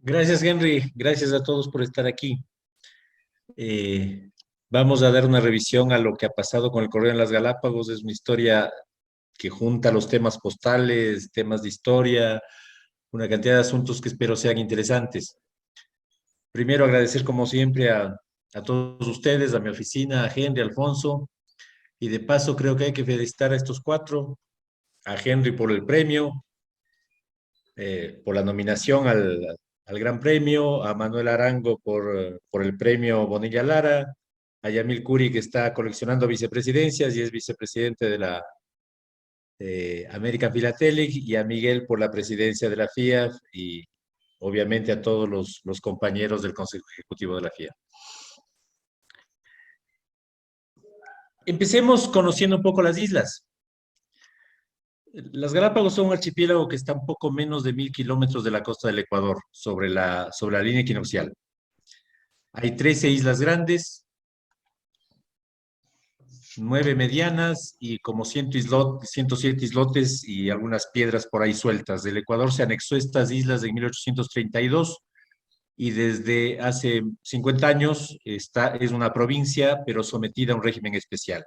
Gracias, Henry. Gracias a todos por estar aquí. Eh, Vamos a dar una revisión a lo que ha pasado con el Correo en las Galápagos. Es una historia que junta los temas postales, temas de historia, una cantidad de asuntos que espero sean interesantes. Primero, agradecer como siempre a todos ustedes, a mi oficina, a Henry, a Alfonso, y de paso creo que hay que felicitar a estos cuatro, a Henry por el premio, por la nominación al Gran Premio, a Manuel Arango por el premio Bonilla Lara, a Yamil Curi, que está coleccionando vicepresidencias y es vicepresidente de la American Philatelic, y a Miguel por la presidencia de la FIAF y obviamente a todos los compañeros del Consejo Ejecutivo de la FIAF. Empecemos conociendo un poco las islas. Las Galápagos son un archipiélago que está un poco menos de 1.000 kilómetros de la costa del Ecuador, sobre la línea equinoccial. Hay 13 islas grandes, 9 medianas y como 107 islotes y algunas piedras por ahí sueltas. El Ecuador se anexó a estas islas en 1832 y desde hace 50 años es una provincia, pero sometida a un régimen especial.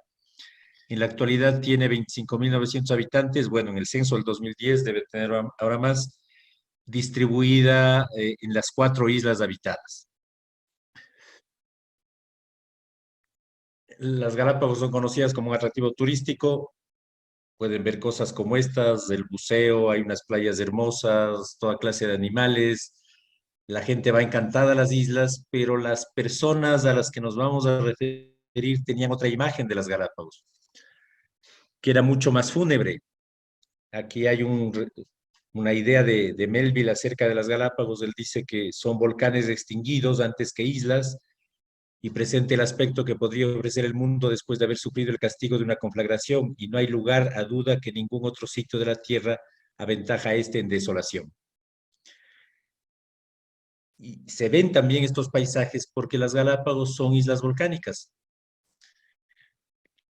En la actualidad tiene 25.900 habitantes. Bueno, en el censo del 2010 debe tener ahora más, distribuida en las 4 islas habitadas. Las Galápagos son conocidas como un atractivo turístico. Pueden ver cosas como estas, el buceo, hay unas playas hermosas, toda clase de animales. La gente va encantada a las islas, pero las personas a las que nos vamos a referir tenían otra imagen de las Galápagos, que era mucho más fúnebre. Aquí hay una idea de Melville acerca de las Galápagos. Él dice que son volcanes extinguidos antes que islas y presenta el aspecto que podría ofrecer el mundo después de haber sufrido el castigo de una conflagración, y no hay lugar a duda que ningún otro sitio de la Tierra aventaja a este en desolación. Y se ven también estos paisajes porque las Galápagos son islas volcánicas.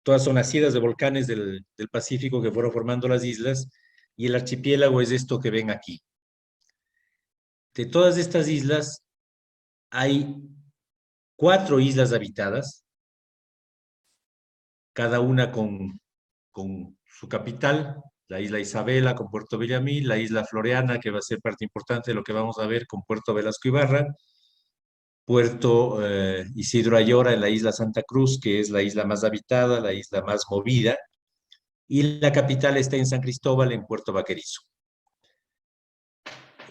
Todas son nacidas de volcanes del Pacífico que fueron formando las islas, y el archipiélago es esto que ven aquí. De todas estas islas, hay 4 islas habitadas, cada una con su capital, la isla Isabela con Puerto Villamil, la isla Floreana, que va a ser parte importante de lo que vamos a ver con Puerto Velasco Ibarra, Puerto Isidro Ayora en la isla Santa Cruz, que es la isla más habitada, la isla más movida, y la capital está en San Cristóbal, en Puerto Vaquerizo.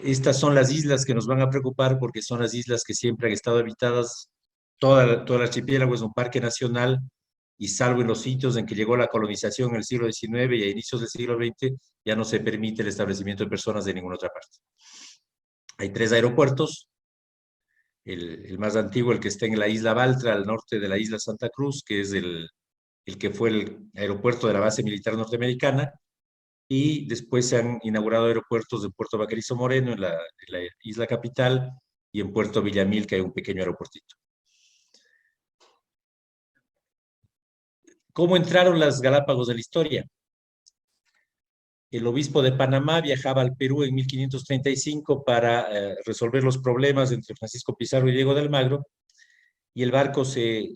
Estas son las islas que nos van a preocupar porque son las islas que siempre han estado habitadas. Todo el archipiélago es un parque nacional y salvo en los sitios en que llegó la colonización en el siglo XIX y a inicios del siglo XX, ya no se permite el establecimiento de personas de ninguna otra parte. Hay 3 aeropuertos, el más antiguo, el que está en la isla Baltra, al norte de la isla Santa Cruz, que es el que fue el aeropuerto de la base militar norteamericana, y después se han inaugurado aeropuertos en Puerto Vaquerizo Moreno, en la isla capital, y en Puerto Villamil, que hay un pequeño aeropuertito. ¿Cómo entraron las Galápagos de la historia? El obispo de Panamá viajaba al Perú en 1535 para resolver los problemas entre Francisco Pizarro y Diego de Almagro, y el barco se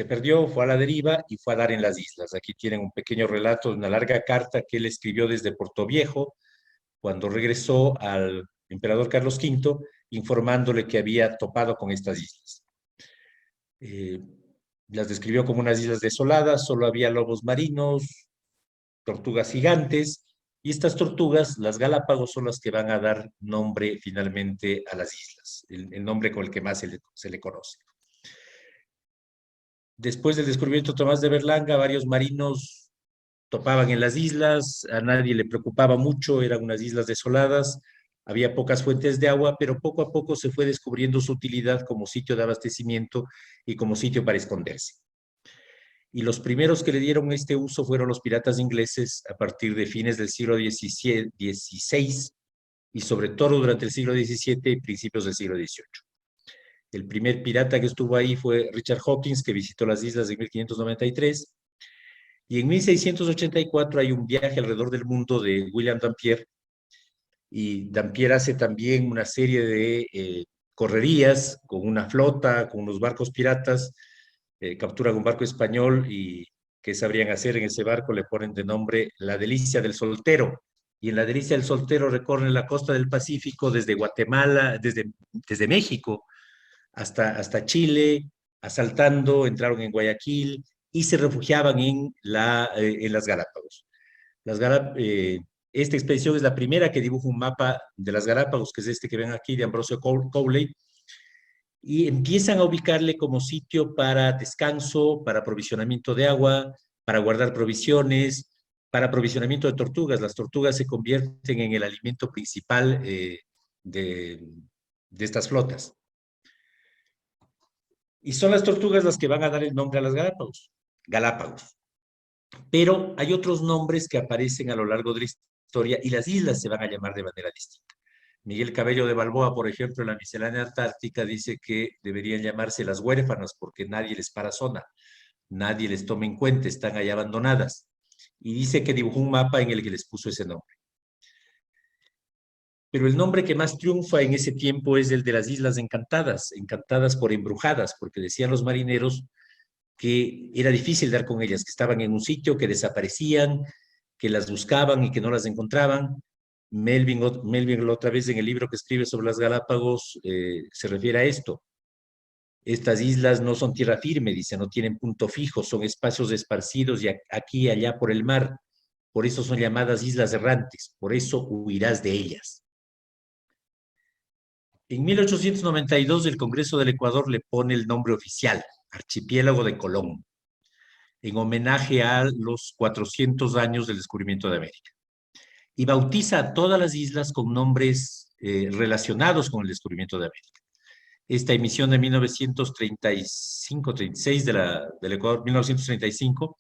perdió, fue a la deriva y fue a dar en las islas. Aquí tienen un pequeño relato de una larga carta que él escribió desde Puerto Viejo, cuando regresó al emperador Carlos V, informándole que había topado con estas islas. Eh, las describió como unas islas desoladas, solo había lobos marinos, tortugas gigantes, y estas tortugas, las Galápagos, son las que van a dar nombre finalmente a las islas, el nombre con el que más se le conoce. Después del descubrimiento de Tomás de Berlanga, varios marinos topaban en las islas, a nadie le preocupaba mucho, eran unas islas desoladas, había pocas fuentes de agua, pero poco a poco se fue descubriendo su utilidad como sitio de abastecimiento y como sitio para esconderse. Y los primeros que le dieron este uso fueron los piratas ingleses a partir de fines del siglo XVI y sobre todo durante el siglo XVII y principios del siglo XVIII. El primer pirata que estuvo ahí fue Richard Hawkins, que visitó las islas en 1593, y en 1684 hay un viaje alrededor del mundo de William Dampier, y Dampier hace también una serie de correrías con una flota, con unos barcos piratas, capturan un barco español y ¿qué sabrían hacer en ese barco? Le ponen de nombre La Delicia del Soltero. Y en La Delicia del Soltero recorren la costa del Pacífico desde Guatemala, desde México hasta Chile, asaltando, entraron en Guayaquil y se refugiaban en las Galápagos. Las Galá- eh, Esta expedición es la primera que dibuja un mapa de las Galápagos, que es este que ven aquí de Ambrosio Cowley, y empiezan a ubicarle como sitio para descanso, para aprovisionamiento de agua, para guardar provisiones, para aprovisionamiento de tortugas. Las tortugas se convierten en el alimento principal de, de estas flotas. Y son las tortugas las que van a dar el nombre a las Galápagos. Galápagos. Pero hay otros nombres que aparecen a lo largo de la historia y las islas se van a llamar de manera distinta. Miguel Cabello de Balboa, por ejemplo, en la Miscelánea Antártica, dice que deberían llamarse las huérfanas porque nadie les para zona, nadie les toma en cuenta, están ahí abandonadas. Y dice que dibujó un mapa en el que les puso ese nombre. Pero el nombre que más triunfa en ese tiempo es el de las Islas Encantadas, encantadas por embrujadas, porque decían los marineros que era difícil dar con ellas, que estaban en un sitio, que desaparecían, que las buscaban y que no las encontraban. Melvin otra vez en el libro que escribe sobre las Galápagos se refiere a esto. Estas islas no son tierra firme, dice, no tienen punto fijo, son espacios esparcidos y aquí y allá por el mar. Por eso son llamadas islas errantes, por eso huirás de ellas. En 1892 el Congreso del Ecuador le pone el nombre oficial, Archipiélago de Colón, en homenaje a los 400 años del descubrimiento de América. Y bautiza a todas las islas con nombres relacionados con el descubrimiento de América. Esta emisión de 1935-36 del Ecuador, 1935,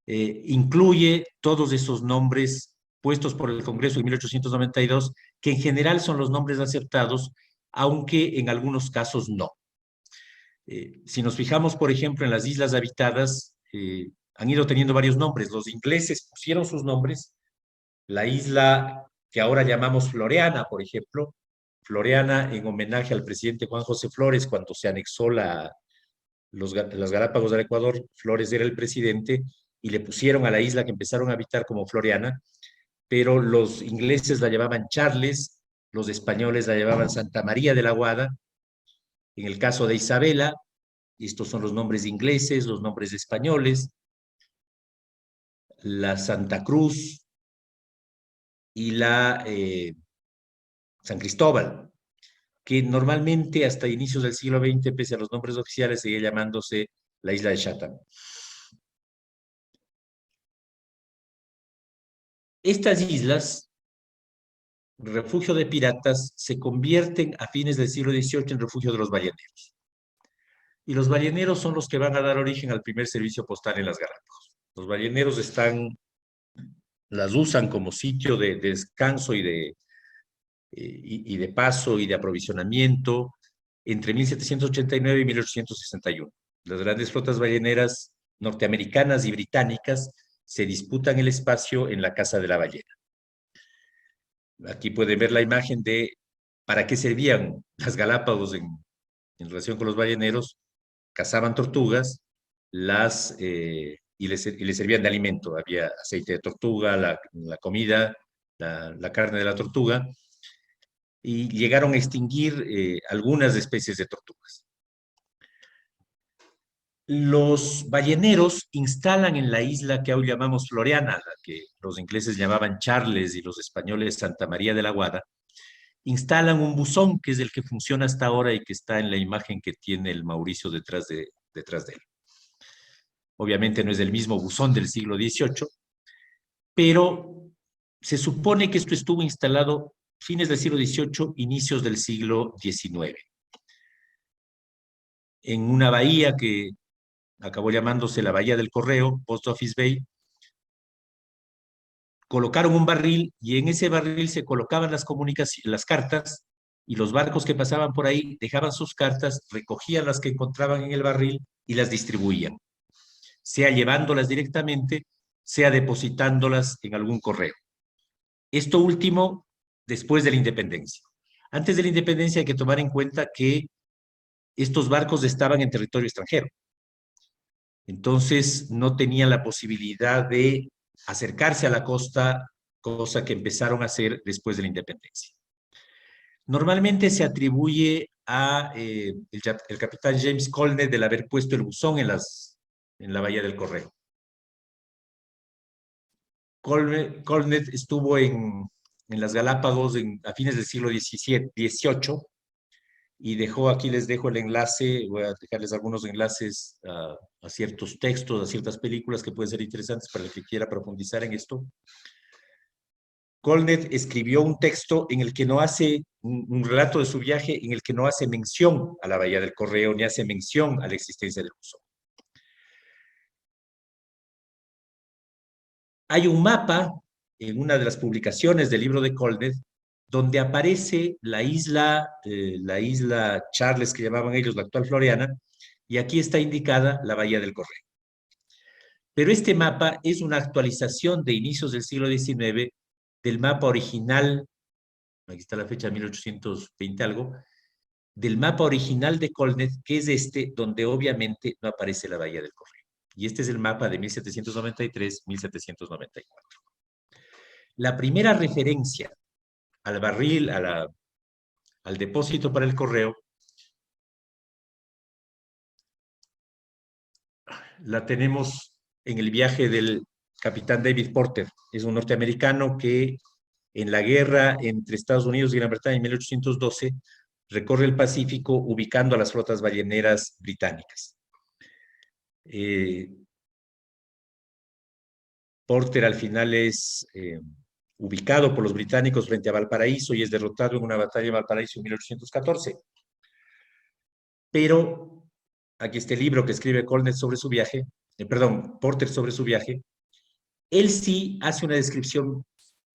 incluye todos esos nombres puestos por el Congreso en 1892, que en general son los nombres aceptados, aunque en algunos casos no. Si nos fijamos, por ejemplo, en las islas habitadas, han ido teniendo varios nombres. Los ingleses pusieron sus nombres. La isla que ahora llamamos Floreana, por ejemplo, Floreana en homenaje al presidente Juan José Flores cuando se anexó las Galápagos del Ecuador. Flores era el presidente y le pusieron a la isla que empezaron a habitar como Floreana, pero los ingleses la llamaban Charles, los españoles la llamaban Santa María de la Guada. En el caso de Isabela, estos son los nombres ingleses, los nombres españoles, la Santa Cruz y la San Cristóbal, que normalmente hasta inicios del siglo XX, pese a los nombres oficiales, seguía llamándose la isla de Chatham. Estas islas, refugio de piratas, se convierten a fines del siglo XVIII en refugio de los balleneros. Y los balleneros son los que van a dar origen al primer servicio postal en las Galápagos. Los balleneros las usan como sitio de descanso y de paso y de aprovisionamiento entre 1789 y 1861. Las grandes flotas balleneras norteamericanas y británicas se disputan el espacio en la Casa de la Ballena. Aquí pueden ver la imagen de para qué servían las Galápagos en relación con los balleneros. Cazaban tortugas y les servían de alimento. Había aceite de tortuga, la comida, la carne de la tortuga, y llegaron a extinguir algunas especies de tortugas. Los balleneros instalan en la isla que hoy llamamos Floreana, la que los ingleses llamaban Charles y los españoles Santa María de la Guada, instalan un buzón que es el que funciona hasta ahora y que está en la imagen que tiene el Mauricio detrás de él. Obviamente no es el mismo buzón del siglo XVIII, pero se supone que esto estuvo instalado fines del siglo XVIII, inicios del siglo XIX, en una bahía que acabó llamándose la Bahía del Correo, Post Office Bay. Colocaron un barril y en ese barril se colocaban las cartas, y los barcos que pasaban por ahí dejaban sus cartas, recogían las que encontraban en el barril y las distribuían, sea llevándolas directamente, sea depositándolas en algún correo. Esto último después de la independencia. Antes de la independencia hay que tomar en cuenta que estos barcos estaban en territorio extranjero. Entonces no tenían la posibilidad de acercarse a la costa, cosa que empezaron a hacer después de la independencia. Normalmente se atribuye a el capitán James Colnett del haber puesto el buzón en la Bahía del Correo. Colnett estuvo en las Galápagos a fines del siglo XVIII y dejó, aquí les dejo el enlace, voy a dejarles algunos enlaces a ciertos textos, a ciertas películas que pueden ser interesantes para el que quiera profundizar en esto. Colnett escribió un texto en el que no hace, un relato de su viaje, en el que no hace mención a la Bahía del Correo, ni hace mención a la existencia del buzón. Hay un mapa en una de las publicaciones del libro de Colnett donde aparece la isla Charles, que llamaban ellos la actual Floriana, y aquí está indicada la Bahía del Correo. Pero este mapa es una actualización de inicios del siglo XIX del mapa original, aquí está la fecha, 1820 algo, del mapa original de Colnett, que es este, donde obviamente no aparece la Bahía del Correo. Y este es el mapa de 1793-1794. La primera referencia al barril, al depósito para el correo, la tenemos en el viaje del capitán David Porter. Es un norteamericano que en la guerra entre Estados Unidos y Gran Bretaña en 1812 recorre el Pacífico ubicando a las flotas balleneras británicas. Porter al final es ubicado por los británicos frente a Valparaíso y es derrotado en una batalla de Valparaíso en 1814. Pero aquí está el libro que escribe Colnett sobre su viaje, Porter sobre su viaje. Él sí hace una descripción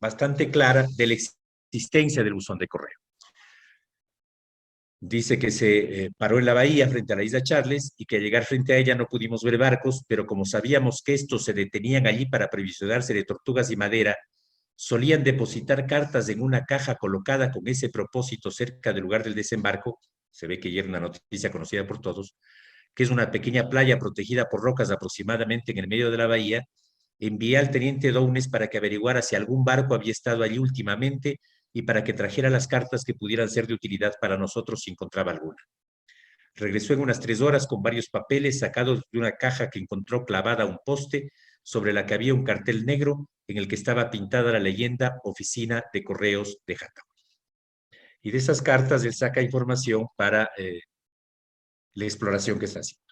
bastante clara de la existencia del buzón de correo. Dice que se paró en la bahía frente a la isla Charles y que al llegar frente a ella no pudimos ver barcos, pero como sabíamos que estos se detenían allí para aprovisionarse de tortugas y madera, solían depositar cartas en una caja colocada con ese propósito cerca del lugar del desembarco. Se ve que ya era una noticia conocida por todos, que es una pequeña playa protegida por rocas aproximadamente en el medio de la bahía. Envié al teniente Downes para que averiguara si algún barco había estado allí últimamente y para que trajera las cartas que pudieran ser de utilidad para nosotros si encontraba alguna. Regresó en unas 3 horas con varios papeles sacados de una caja que encontró clavada a un poste, sobre la que había un cartel negro en el que estaba pintada la leyenda Oficina de Correos de Jaca. Y de esas cartas él saca información para la exploración que está haciendo.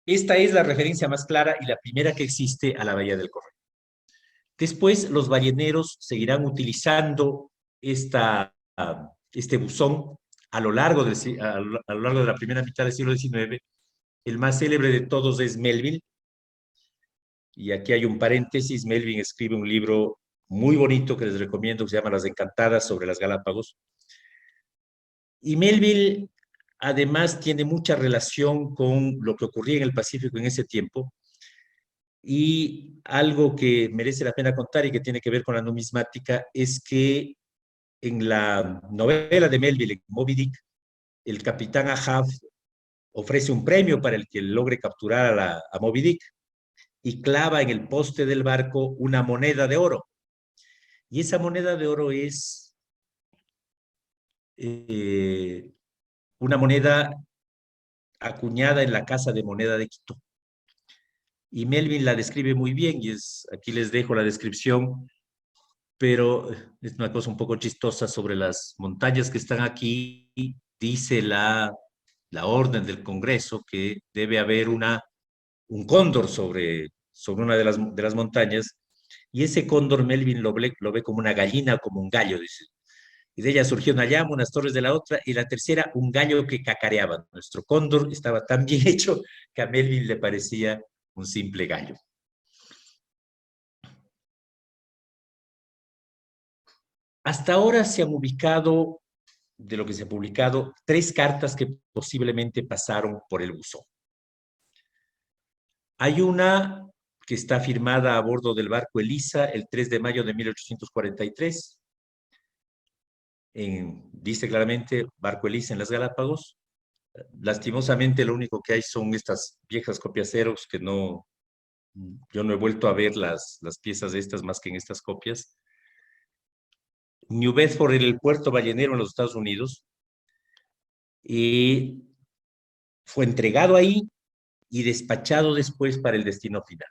Esta es la referencia más clara y la primera que existe a la Bahía del Correo. Después, los balleneros seguirán utilizando este buzón a lo largo de la primera mitad del siglo XIX. El más célebre de todos es Melville. Y aquí hay un paréntesis. Melville escribe un libro muy bonito que les recomiendo, que se llama Las Encantadas sobre las Galápagos. Y Melville, además, tiene mucha relación con lo que ocurría en el Pacífico en ese tiempo. Y algo que merece la pena contar y que tiene que ver con la numismática es que en la novela de Melville, Moby Dick, el capitán Ahab ofrece un premio para el que logre capturar a Moby Dick y clava en el poste del barco una moneda de oro. Y esa moneda de oro es una moneda acuñada en la Casa de Moneda de Quito. Y Melville la describe muy bien, y aquí les dejo la descripción, pero es una cosa un poco chistosa sobre las montañas que están aquí. Dice la orden del Congreso que debe haber un cóndor sobre una de las montañas, y ese cóndor Melville lo ve como una gallina, como un gallo, dice. Y de ella surgió una llama, unas torres de la otra, y la tercera, un gallo que cacareaba. Nuestro cóndor estaba tan bien hecho que a Melville le parecía un simple gallo. Hasta ahora se han ubicado, de lo que se ha publicado, 3 cartas que posiblemente pasaron por el buzón. Hay una que está firmada a bordo del barco Elisa el 3 de mayo de 1843. Dice claramente barco Elisa en las Galápagos. Lastimosamente lo único que hay son estas viejas copias Xerox que no, yo no he vuelto a ver las piezas de estas más que en estas copias. New Bedford era el puerto ballenero en los Estados Unidos y fue entregado ahí y despachado después para el destino final.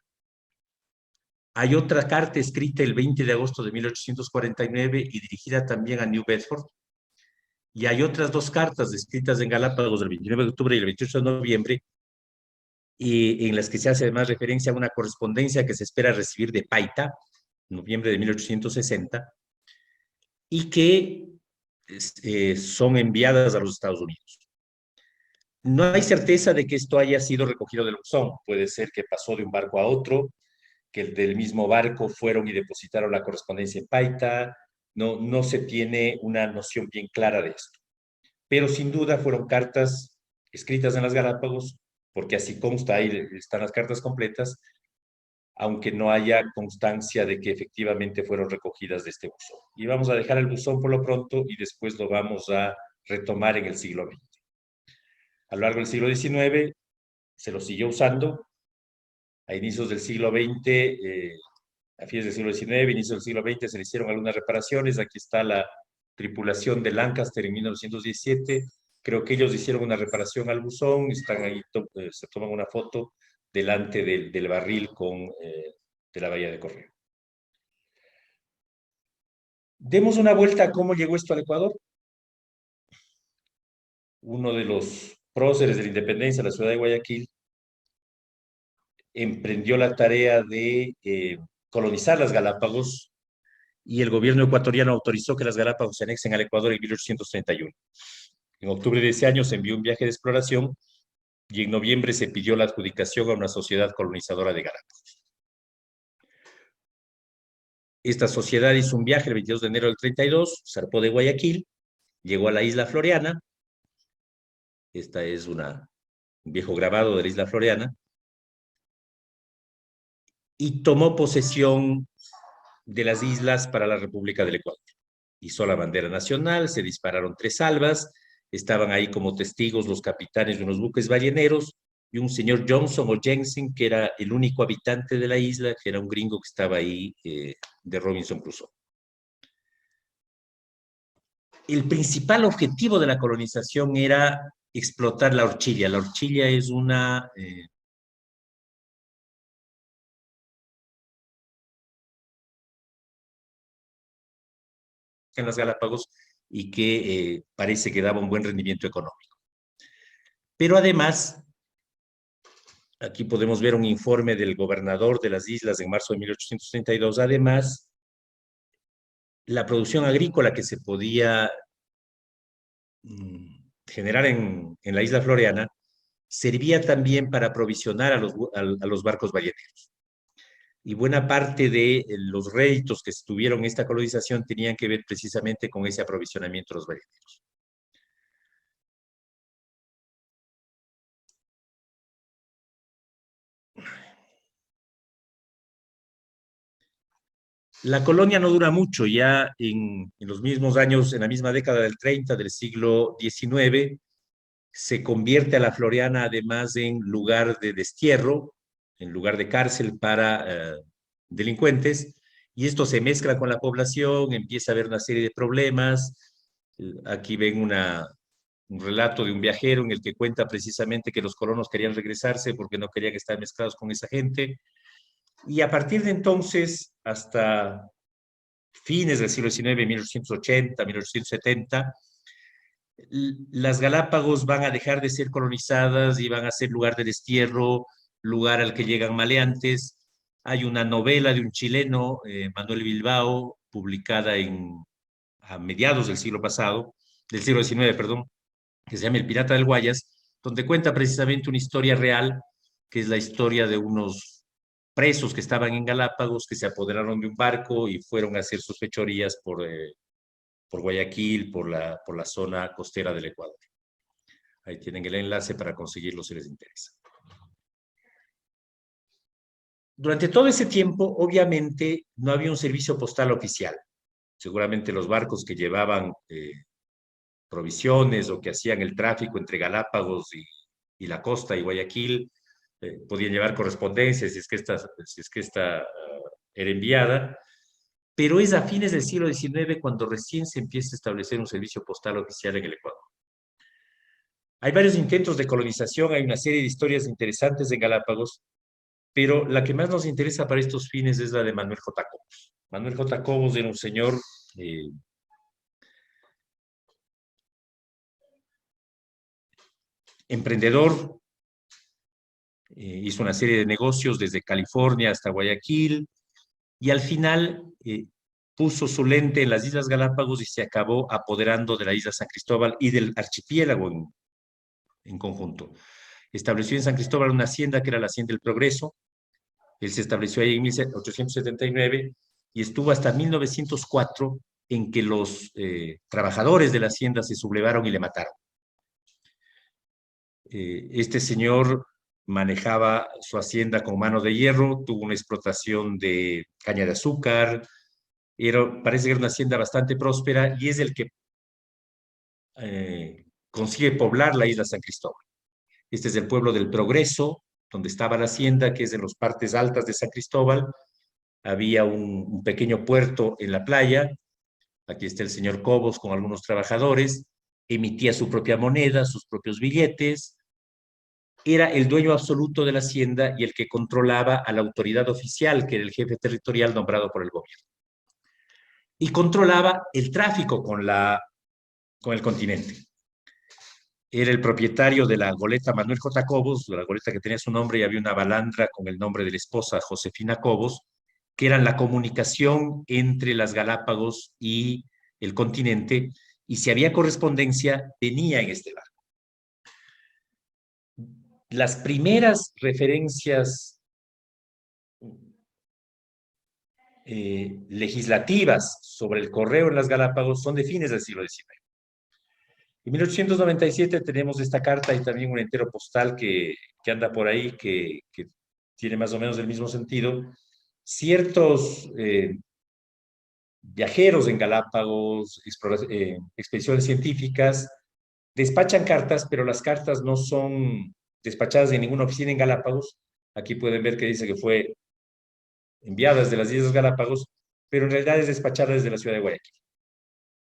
Hay otra carta escrita el 20 de agosto de 1849 y dirigida también a New Bedford. Y hay otras dos cartas escritas en Galápagos el 29 de octubre y el 28 de noviembre, y en las que se hace además referencia a una correspondencia que se espera recibir de Paita, noviembre de 1860, y que son enviadas a los Estados Unidos. No hay certeza de que esto haya sido recogido del buzón. Puede ser que pasó de un barco a otro, que del mismo barco fueron y depositaron la correspondencia en Paita. No se tiene una noción bien clara de esto. Pero sin duda fueron cartas escritas en las Galápagos, porque así consta, ahí están las cartas completas, aunque no haya constancia de que efectivamente fueron recogidas de este buzón. Y vamos a dejar el buzón por lo pronto y después lo vamos a retomar en el siglo XX. A lo largo del siglo XIX se lo siguió usando. A inicios del siglo XX, a fines del siglo XIX, inicios del siglo XX, se le hicieron algunas reparaciones. Aquí está la tripulación de Lancaster en 1917. Creo que ellos hicieron una reparación al buzón, están ahí, se toman una foto delante del barril de la bahía de Correo. Demos una vuelta a cómo llegó esto al Ecuador. Uno de los próceres de la independencia de la ciudad de Guayaquil emprendió la tarea de colonizar las Galápagos y el gobierno ecuatoriano autorizó que las Galápagos se anexen al Ecuador en 1831. En octubre de ese año se envió un viaje de exploración y en noviembre se pidió la adjudicación a una sociedad colonizadora de Galápagos. Esta sociedad hizo un viaje el 22 de enero del 32, zarpó de Guayaquil, llegó a la isla Floreana. Esta es un viejo grabado de la isla Floreana. Y tomó posesión de las islas para la República del Ecuador. Hizo la bandera nacional, se dispararon 3 salvas, estaban ahí como testigos los capitanes de unos buques balleneros y un señor Johnson o Jensen, que era el único habitante de la isla, que era un gringo que estaba ahí de Robinson Crusoe. El principal objetivo de la colonización era explotar la horchilla. La horchilla es una en las Galápagos y que parece que daba un buen rendimiento económico. Pero además, aquí podemos ver un informe del gobernador de las islas en marzo de 1832. Además, la producción agrícola que se podía generar en la isla Floreana servía también para aprovisionar a los barcos balleneros. Y buena parte de los réditos que tuvieron esta colonización tenían que ver precisamente con ese aprovisionamiento de los balleneros. La colonia no dura mucho, ya en los mismos años, en la misma década del 30 del siglo XIX, se convierte a la Floreana además en lugar de destierro, en lugar de cárcel para delincuentes, y esto se mezcla con la población, empieza a haber una serie de problemas. Aquí ven un relato de un viajero en el que cuenta precisamente que los colonos querían regresarse porque no querían estar mezclados con esa gente. Y a partir de entonces, hasta fines del siglo XIX, 1880, 1870, las Galápagos van a dejar de ser colonizadas y van a ser lugar de destierro, lugar al que llegan maleantes. Hay una novela de un chileno, Manuel Bilbao, publicada a mediados del siglo pasado, del siglo XIX, perdón, que se llama El Pirata del Guayas, donde cuenta precisamente una historia real, que es la historia de unos presos que estaban en Galápagos, que se apoderaron de un barco y fueron a hacer sus fechorías por Guayaquil, por la zona costera del Ecuador. Ahí tienen el enlace para conseguirlo si les interesa. Durante todo ese tiempo, obviamente, no había un servicio postal oficial. Seguramente los barcos que llevaban provisiones o que hacían el tráfico entre Galápagos y la costa y Guayaquil podían llevar correspondencia si es que esta era enviada, pero es a fines del siglo XIX cuando recién se empieza a establecer un servicio postal oficial en el Ecuador. Hay varios intentos de colonización, hay una serie de historias interesantes en Galápagos, pero la que más nos interesa para estos fines es la de Manuel J. Cobos. Manuel J. Cobos era un señor eh, emprendedor, hizo una serie de negocios desde California hasta Guayaquil y al final puso su lente en las Islas Galápagos y se acabó apoderando de la isla San Cristóbal y del archipiélago en conjunto. Estableció en San Cristóbal una hacienda que era la Hacienda del Progreso. Él se estableció ahí en 1879 y estuvo hasta 1904 en que los trabajadores de la hacienda se sublevaron y le mataron. Este señor manejaba su hacienda con mano de hierro, tuvo una explotación de caña de azúcar, parece que era una hacienda bastante próspera y es el que consigue poblar la isla San Cristóbal. Este es el pueblo del Progreso, donde estaba la hacienda, que es en las partes altas de San Cristóbal. Había un pequeño puerto en la playa. Aquí está el señor Cobos con algunos trabajadores. Emitía su propia moneda, sus propios billetes. Era el dueño absoluto de la hacienda y el que controlaba a la autoridad oficial, que era el jefe territorial nombrado por el gobierno. Y controlaba el tráfico con el continente. Era el propietario de la goleta Manuel J. Cobos, de la goleta que tenía su nombre, y había una balandra con el nombre de la esposa Josefina Cobos, que eran la comunicación entre las Galápagos y el continente, y si había correspondencia, venía en este barco. Las primeras referencias legislativas sobre el correo en las Galápagos son de fines del siglo XIX. En 1897 tenemos esta carta y también un entero postal que anda por ahí, que tiene más o menos el mismo sentido. Ciertos viajeros en Galápagos, expediciones científicas, despachan cartas, pero las cartas no son despachadas en ninguna oficina en Galápagos. Aquí pueden ver que dice que fue enviada desde las Islas Galápagos, pero en realidad es despachada desde la ciudad de Guayaquil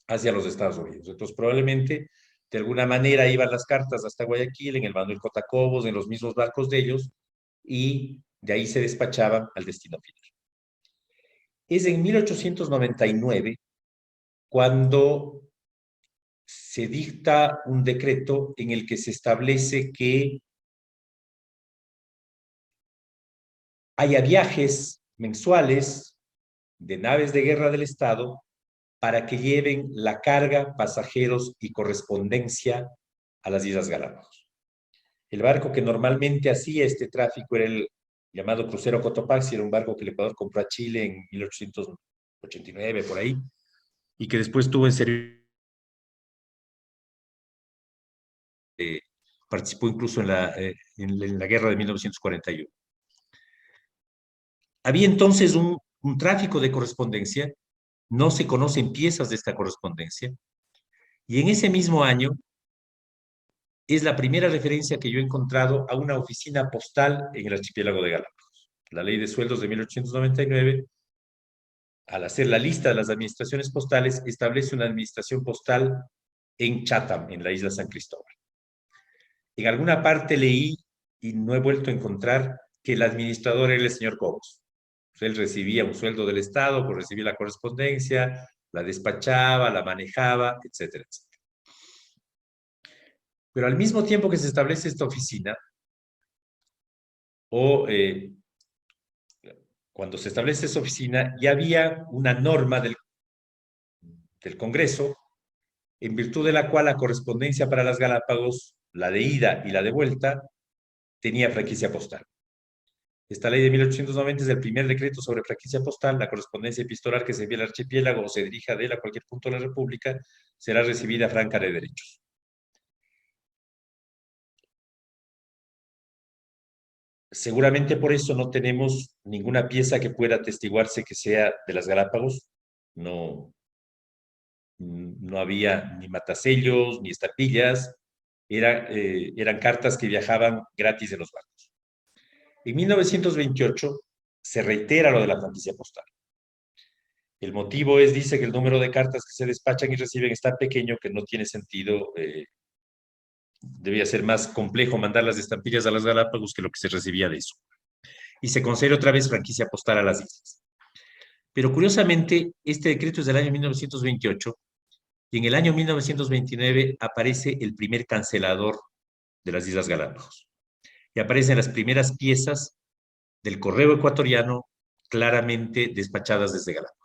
hacia los Estados Unidos. Entonces, probablemente, de alguna manera, iban las cartas hasta Guayaquil, en el Manuel J. Cobos, en los mismos barcos de ellos, y de ahí se despachaban al destino final. Es en 1899 cuando se dicta un decreto en el que se establece que haya viajes mensuales de naves de guerra del Estado para que lleven la carga, pasajeros y correspondencia a las Islas Galápagos. El barco que normalmente hacía este tráfico era el llamado crucero Cotopaxi, era un barco que el Ecuador compró a Chile en 1889, por ahí, y que después tuvo en servicio, participó incluso en la guerra de 1941. Había entonces un tráfico de correspondencia, no se conocen piezas de esta correspondencia, y en ese mismo año es la primera referencia que yo he encontrado a una oficina postal en el archipiélago de Galápagos. La ley de sueldos de 1899, al hacer la lista de las administraciones postales, establece una administración postal en Chatham, en la isla San Cristóbal. En alguna parte leí, y no he vuelto a encontrar, que el administrador era el señor Cobos. Él recibía un sueldo del Estado, pues recibía la correspondencia, la despachaba, la manejaba, etcétera, etcétera. Pero al mismo tiempo que se establece esta oficina, o cuando se establece esa oficina, ya había una norma del Congreso en virtud de la cual la correspondencia para las Galápagos, la de ida y la de vuelta, tenía franquicia postal. Esta ley de 1890 es el primer decreto sobre franquicia postal. La correspondencia epistolar que se envía al archipiélago o se dirija de él a cualquier punto de la República será recibida franca de derechos. Seguramente por eso no tenemos ninguna pieza que pueda atestiguarse que sea de las Galápagos. No, no había ni matasellos, ni estampillas. Eran cartas que viajaban gratis en los barcos. En 1928 se reitera lo de la franquicia postal. El motivo es, dice, que el número de cartas que se despachan y reciben es tan pequeño que no tiene sentido. Debía ser más complejo mandar las estampillas a las Galápagos que lo que se recibía de eso. Y se concede otra vez franquicia postal a las islas. Pero curiosamente, este decreto es del año 1928 y en el año 1929 aparece el primer cancelador de las Islas Galápagos. Y aparecen las primeras piezas del correo ecuatoriano claramente despachadas desde Galápagos.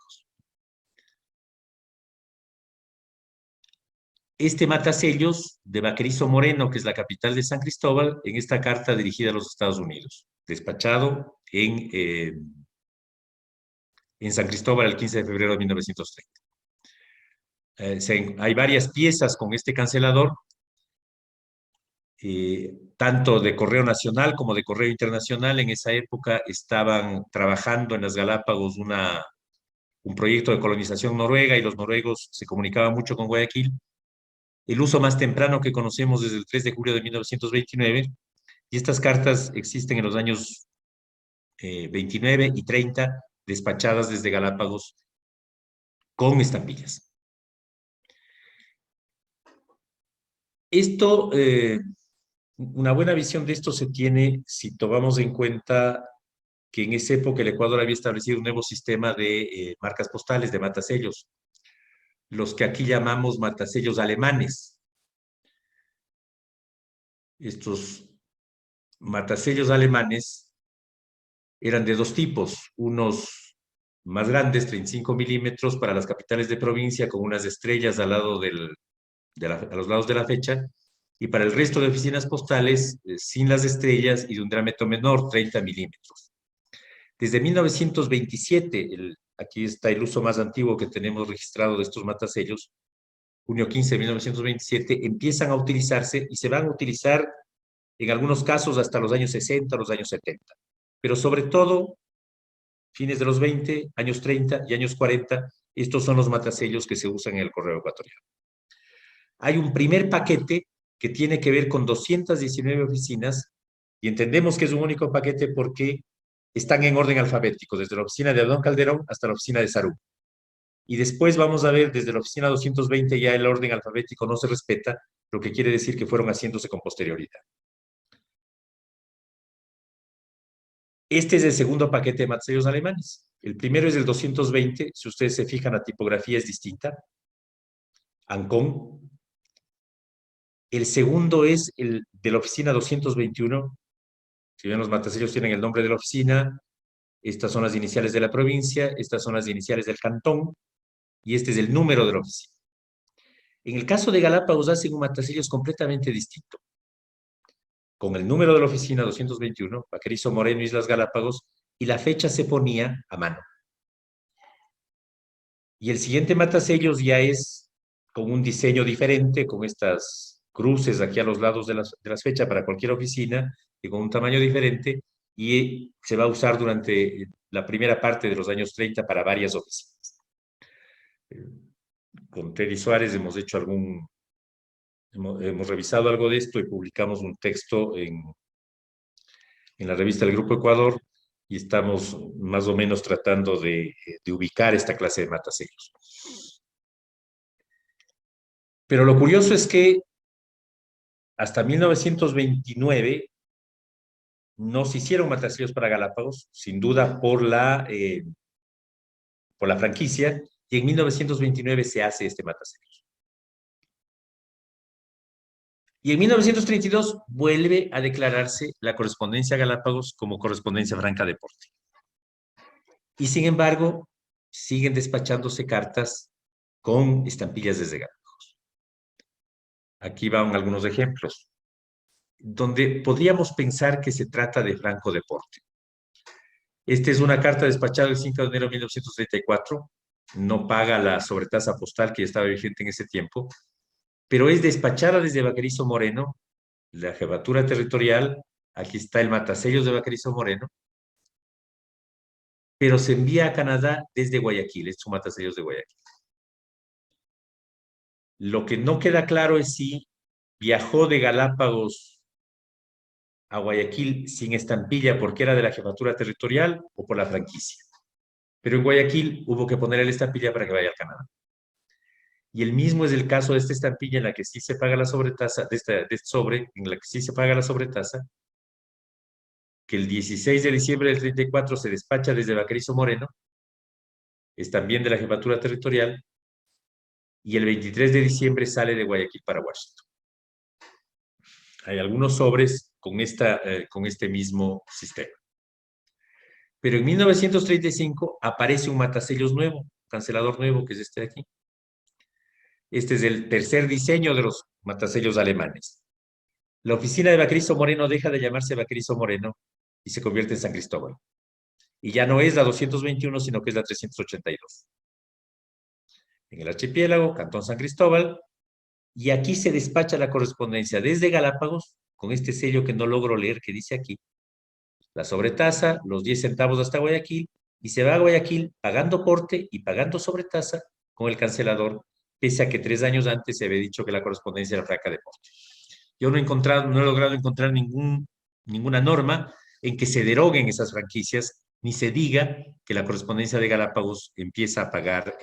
Este matasellos de Vaquerizo Moreno, que es la capital de San Cristóbal, en esta carta dirigida a los Estados Unidos, despachado en San Cristóbal el 15 de febrero de 1930. Hay varias piezas con este cancelador, tanto de correo nacional como de correo internacional. En esa época estaban trabajando en las Galápagos un proyecto de colonización noruega y los noruegos se comunicaban mucho con Guayaquil. El uso más temprano que conocemos desde el 3 de julio de 1929, y estas cartas existen en los años 29 y 30, despachadas desde Galápagos con estampillas. Esto, una buena visión de esto se tiene si tomamos en cuenta que en esa época el Ecuador había establecido un nuevo sistema de marcas postales, de matasellos, los que aquí llamamos matasellos alemanes. Estos matasellos alemanes eran de dos tipos, unos más grandes, 35 milímetros, para las capitales de provincia, con unas estrellas al lado a los lados de la fecha, y para el resto de oficinas postales, sin las estrellas y de un diámetro menor, 30 milímetros. Desde 1927, aquí está el uso más antiguo que tenemos registrado de estos matasellos, junio 15 de 1927, empiezan a utilizarse y se van a utilizar en algunos casos hasta los años 60, los años 70. Pero sobre todo, fines de los 20, años 30 y años 40, estos son los matasellos que se usan en el correo ecuatoriano. Hay un primer paquete que tiene que ver con 219 oficinas y entendemos que es un único paquete porque están en orden alfabético, desde la oficina de Adón Calderón hasta la oficina de Sarú. Y después vamos a ver, desde la oficina 220 ya el orden alfabético no se respeta, lo que quiere decir que fueron haciéndose con posterioridad. Este es el segundo paquete de matasellos alemanes. El primero es el 220, si ustedes se fijan, la tipografía es distinta. Ancón. El segundo es el de la oficina 221. Si ven, los matasellos tienen el nombre de la oficina, estas son las iniciales de la provincia, estas son las iniciales del cantón, y este es el número de la oficina. En el caso de Galápagos hacen un matasellos completamente distinto. Con el número de la oficina 221, Vaquerizo Moreno, Islas Galápagos, y la fecha se ponía a mano. Y el siguiente matasellos ya es con un diseño diferente, con estas cruces aquí a los lados de las fechas para cualquier oficina, y con un tamaño diferente, y se va a usar durante la primera parte de los años 30 para varias oficinas. Con Teddy Suárez hemos revisado algo de esto y publicamos un texto en la revista del Grupo Ecuador, y estamos más o menos tratando de ubicar esta clase de matasellos. Pero lo curioso es que hasta 1929 no se hicieron matasellos para Galápagos, sin duda por la franquicia, y en 1929 se hace este matasellos. Y en 1932 vuelve a declararse la correspondencia a Galápagos como correspondencia franca de porte. Y sin embargo, siguen despachándose cartas con estampillas desde Galápagos. Aquí van algunos ejemplos, donde podríamos pensar que se trata de franco de porte. Esta es una carta despachada el 5 de enero de 1934, no paga la sobretasa postal que estaba vigente en ese tiempo, pero es despachada desde Vaquerizo Moreno, la jefatura territorial, Aquí está el matasellos de Baquerizo Moreno, pero se envía a Canadá desde Guayaquil, es su matasellos de Guayaquil. Lo que no queda claro es si viajó de Galápagos a Guayaquil sin estampilla porque era de la jefatura territorial o por la franquicia. Pero en Guayaquil hubo que ponerle la estampilla para que vaya al Canadá. Y el mismo es el caso de esta estampilla en la que sí se paga la sobretasa, de este sobre, en la que sí se paga la sobretasa, que el 16 de diciembre del 34 se despacha desde Baquerizo Moreno, es también de la jefatura territorial, y el 23 de diciembre sale de Guayaquil para Washington. Hay algunos sobres con este mismo sistema. Pero en 1935 aparece un matasellos nuevo, cancelador nuevo, que es este de aquí. Este es el tercer diseño de los matasellos alemanes. La oficina de Baquerizo Moreno deja de llamarse Baquerizo Moreno y se convierte en San Cristóbal. Y ya no es la 221, sino que es la 382. En el archipiélago, Cantón San Cristóbal, y aquí se despacha la correspondencia desde Galápagos, con este sello que no logro leer, que dice aquí, la sobretasa, los 10 centavos hasta Guayaquil, y se va a Guayaquil pagando porte y pagando sobretasa con el cancelador, pese a que 3 años antes se había dicho que la correspondencia era franca de porte. Yo no he logrado encontrar ninguna norma en que se deroguen esas franquicias, ni se diga que la correspondencia de Galápagos empieza a pagar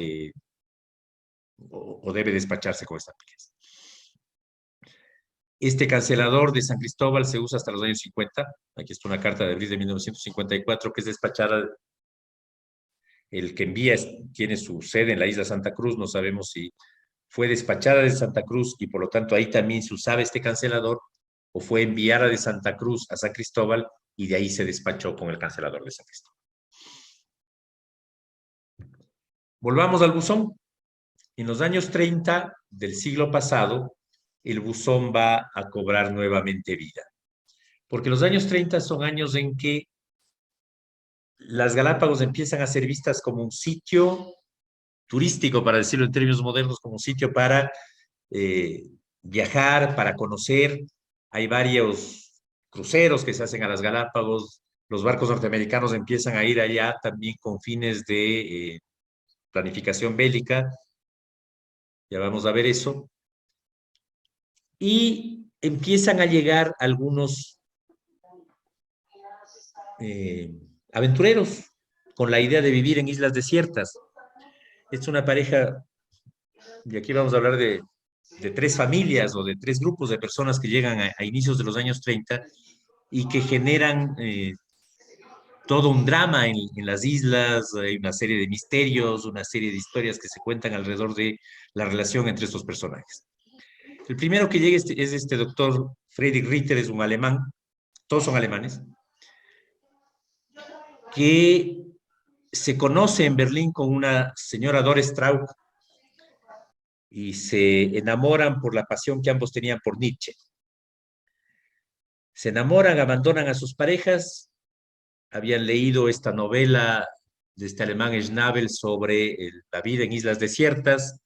o debe despacharse con estampillas. Este cancelador de San Cristóbal se usa hasta los años 50. Aquí está una carta de abril de 1954 que es despachada. El que envía tiene su sede en la isla Santa Cruz. No sabemos si fue despachada de Santa Cruz y por lo tanto ahí también se usaba este cancelador o fue enviada de Santa Cruz a San Cristóbal y de ahí se despachó con el cancelador de San Cristóbal. Volvamos al buzón. En los años 30 del siglo pasado, el buzón va a cobrar nuevamente vida. Porque los años 30 son años en que las Galápagos empiezan a ser vistas como un sitio turístico, para decirlo en términos modernos, como un sitio para viajar, para conocer. Hay varios cruceros que se hacen a las Galápagos. Los barcos norteamericanos empiezan a ir allá también con fines de planificación bélica. Ya vamos a ver eso. Y empiezan a llegar algunos aventureros con la idea de vivir en islas desiertas. Es una pareja, y aquí vamos a hablar de 3 familias o de 3 grupos de personas que llegan a inicios de los años 30 y que generan todo un drama en las islas, hay una serie de misterios, una serie de historias que se cuentan alrededor de la relación entre estos personajes. El primero que llega es este doctor Friedrich Ritter, es un alemán, todos son alemanes, que se conoce en Berlín con una señora Doris Straub y se enamoran por la pasión que ambos tenían por Nietzsche. Se enamoran, abandonan a sus parejas, habían leído esta novela de este alemán Schnabel sobre la vida en islas desiertas,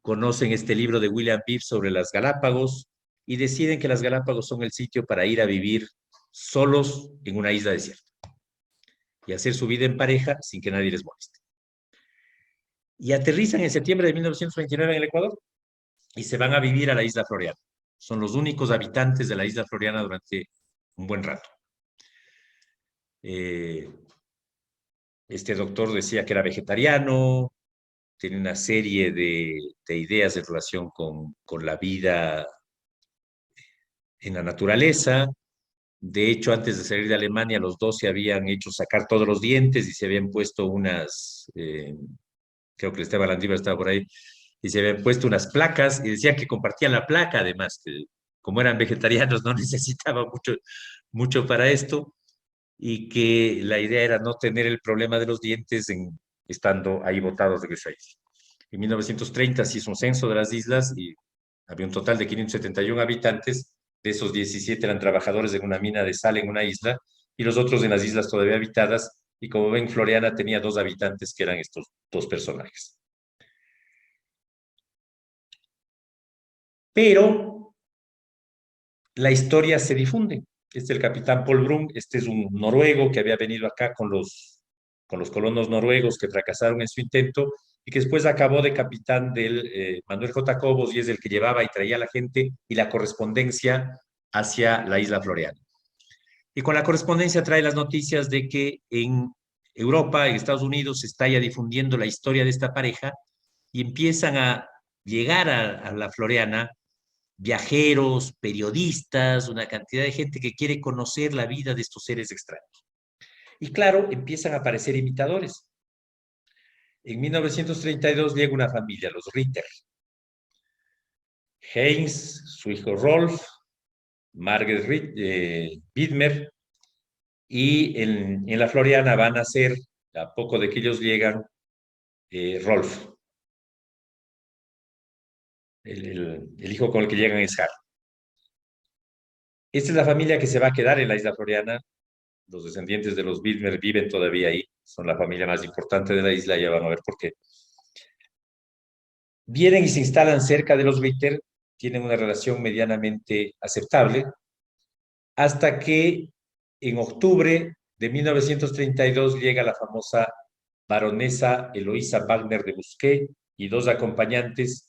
conocen este libro de William Bibb sobre las Galápagos y deciden que las Galápagos son el sitio para ir a vivir solos en una isla desierta y hacer su vida en pareja sin que nadie les moleste. Y aterrizan en septiembre de 1929 en el Ecuador y se van a vivir a la isla Floriana. Son los únicos habitantes de la isla Floriana durante un buen rato. Este doctor decía que era vegetariano, tiene una serie de ideas en relación con la vida en la naturaleza. De hecho, antes de salir de Alemania, los dos se habían hecho sacar todos los dientes y se habían puesto creo que Esteban Landívar estaba por ahí, y se habían puesto unas placas y decían que compartían la placa, además, que como eran vegetarianos no necesitaban mucho para esto y que la idea era no tener el problema de los dientes estando ahí botados de Greifswald. En 1930 se hizo un censo de las islas y había un total de 571 habitantes. De esos 17 eran trabajadores de una mina de sal en una isla y los otros en las islas todavía habitadas. Y como ven, Floriana tenía 2 habitantes que eran estos 2 personajes. Pero la historia se difunde. Este es el capitán Paul Brun. Este es un noruego que había venido acá con los colonos noruegos que fracasaron en su intento y que después acabó de capitán del Manuel J. Cobos y es el que llevaba y traía a la gente y la correspondencia hacia la isla Floriana. Y con la correspondencia trae las noticias de que en Europa, en Estados Unidos, se está ya difundiendo la historia de esta pareja y empiezan a llegar a la Floriana viajeros, periodistas, una cantidad de gente que quiere conocer la vida de estos seres extraños. Y claro, empiezan a aparecer imitadores. En 1932 llega una familia, los Ritter. Heinz, su hijo Rolf, Margaret Widmer, y en la Floriana van a ser, a poco de que ellos llegan, Rolf. El hijo con el que llegan es Harry. Esta es la familia que se va a quedar en la isla Floriana. Los descendientes de los Widmer viven todavía ahí. Son la familia más importante de la isla, ya van a ver por qué. Vienen y se instalan cerca de los Ritter, tienen una relación medianamente aceptable, hasta que en octubre de 1932 llega la famosa baronesa Eloísa Wagner de Busquet y dos acompañantes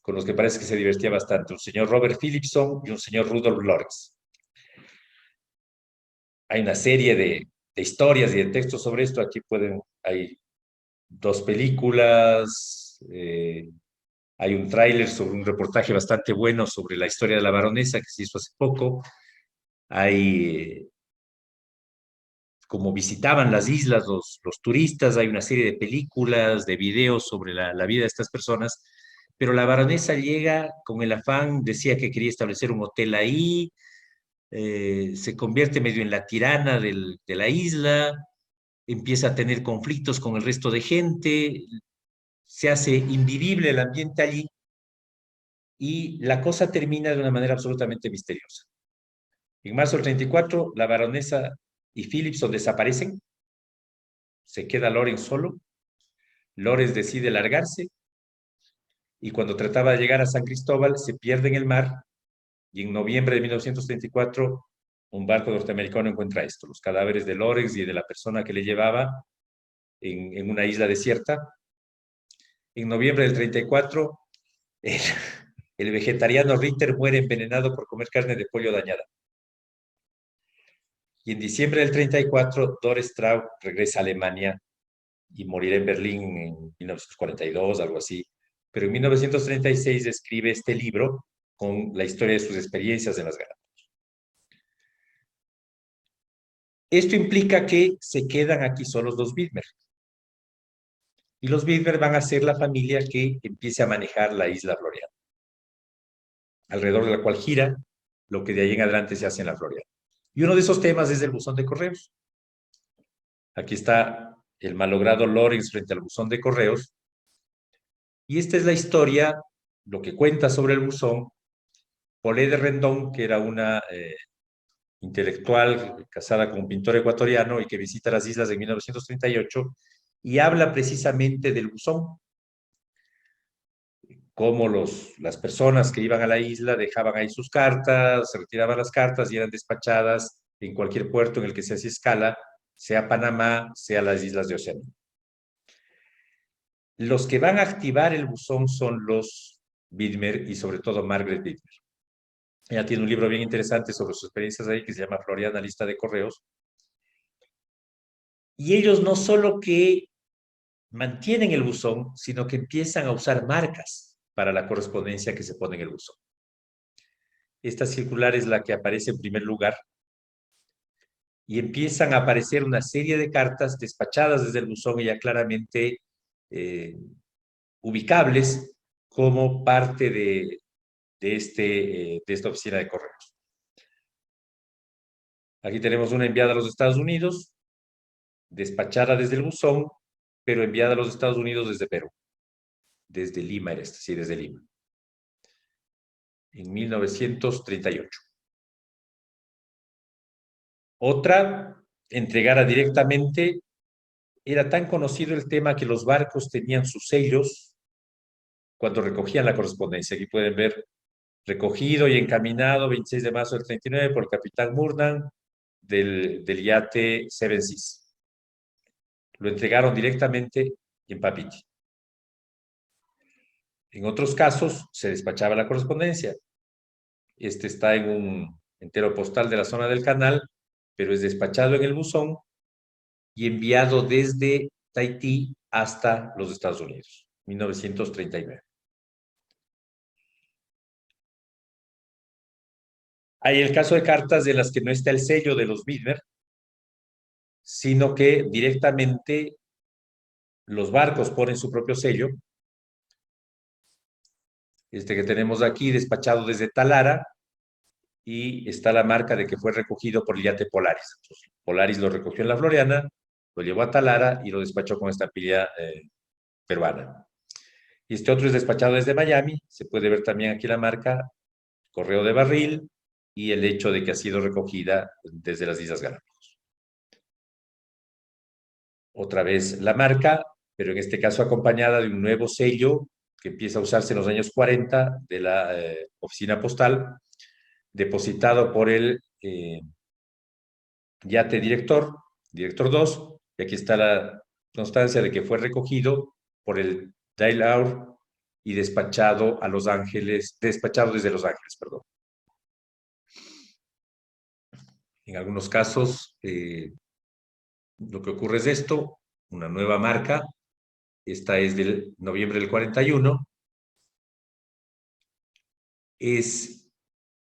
con los que parece que se divertía bastante, un señor Robert Philipson y un señor Rudolf Lawrence. Hay una serie de historias y de textos sobre esto. Aquí hay dos películas, hay un tráiler sobre un reportaje bastante bueno sobre la historia de la baronesa que se hizo hace poco. Hay como visitaban las islas los turistas, hay una serie de películas, de videos sobre la vida de estas personas, pero la baronesa llega con el afán, decía que quería establecer un hotel ahí, se convierte medio en la tirana de la isla, empieza a tener conflictos con el resto de gente, se hace invivible el ambiente allí y la cosa termina de una manera absolutamente misteriosa. En marzo del 34, la baronesa y Philipson desaparecen, se queda Lorenz solo, Lorenz decide largarse y cuando trataba de llegar a San Cristóbal se pierde en el mar y en noviembre de 1934 un barco norteamericano encuentra esto, los cadáveres de Lorenz y de la persona que le llevaba en una isla desierta. En noviembre del 34, el, el vegetariano Ritter muere envenenado por comer carne de pollo dañada. Y en diciembre del 34, Doris Straub regresa a Alemania y morirá en Berlín en 1942, algo así. Pero en 1936 escribe este libro con la historia de sus experiencias en las Galápagos. Esto implica que se quedan aquí solos los Widmer. Y los Widmer van a ser la familia que empiece a manejar la isla Floriana, alrededor de la cual gira lo que de ahí en adelante se hace en la Floriana. Y uno de esos temas es el buzón de correos. Aquí está el malogrado Lorenz frente al buzón de correos. Y esta es la historia, lo que cuenta sobre el buzón, Polé de Rendón, que era una intelectual casada con un pintor ecuatoriano y que visita las islas en 1938 y habla precisamente del buzón, cómo las personas que iban a la isla dejaban ahí sus cartas, se retiraban las cartas y eran despachadas en cualquier puerto en el que se hacía escala, sea Panamá, sea las islas de Oceanía. Los que van a activar el buzón son los Widmer y sobre todo Margaret Widmer. Ella tiene un libro bien interesante sobre sus experiencias ahí que se llama Floriana, lista de correos. Y ellos no solo que mantienen el buzón, sino que empiezan a usar marcas para la correspondencia que se pone en el buzón. Esta circular es la que aparece en primer lugar y empiezan a aparecer una serie de cartas despachadas desde el buzón y ya claramente ubicables como parte de esta oficina de correos. Aquí tenemos una enviada a los Estados Unidos, despachada desde el buzón, pero enviada a los Estados Unidos desde Perú. Desde Lima era esta, sí, desde Lima. En 1938. Otra, entregada directamente, era tan conocido el tema que los barcos tenían sus sellos cuando recogían la correspondencia. Aquí pueden ver recogido y encaminado 26 de marzo del 39 por el capitán Murnan del yate Seven Seas. Lo entregaron directamente en Papiti. En otros casos, se despachaba la correspondencia. Este está en un entero postal de la zona del canal, pero es despachado en el buzón y enviado desde Tahití hasta los Estados Unidos, 1939. Hay el caso de cartas de las que no está el sello de los Bidmer, sino que directamente los barcos ponen su propio sello. Este que tenemos aquí, despachado desde Talara, y está la marca de que fue recogido por el yate Polaris. Entonces, Polaris lo recogió en la Floriana, lo llevó a Talara y lo despachó con estampilla peruana. Y este otro es despachado desde Miami, se puede ver también aquí la marca, correo de barril, y el hecho de que ha sido recogida desde las Islas Galápagos. Otra vez la marca, pero en este caso acompañada de un nuevo sello que empieza a usarse en los años 40 de la oficina postal, depositado por el yate director 2, y aquí está la constancia de que fue recogido por el Dial y despachado a Los Ángeles, despachado desde Los Ángeles, perdón. En algunos casos, lo que ocurre es esto, una nueva marca, esta es del noviembre del 41, es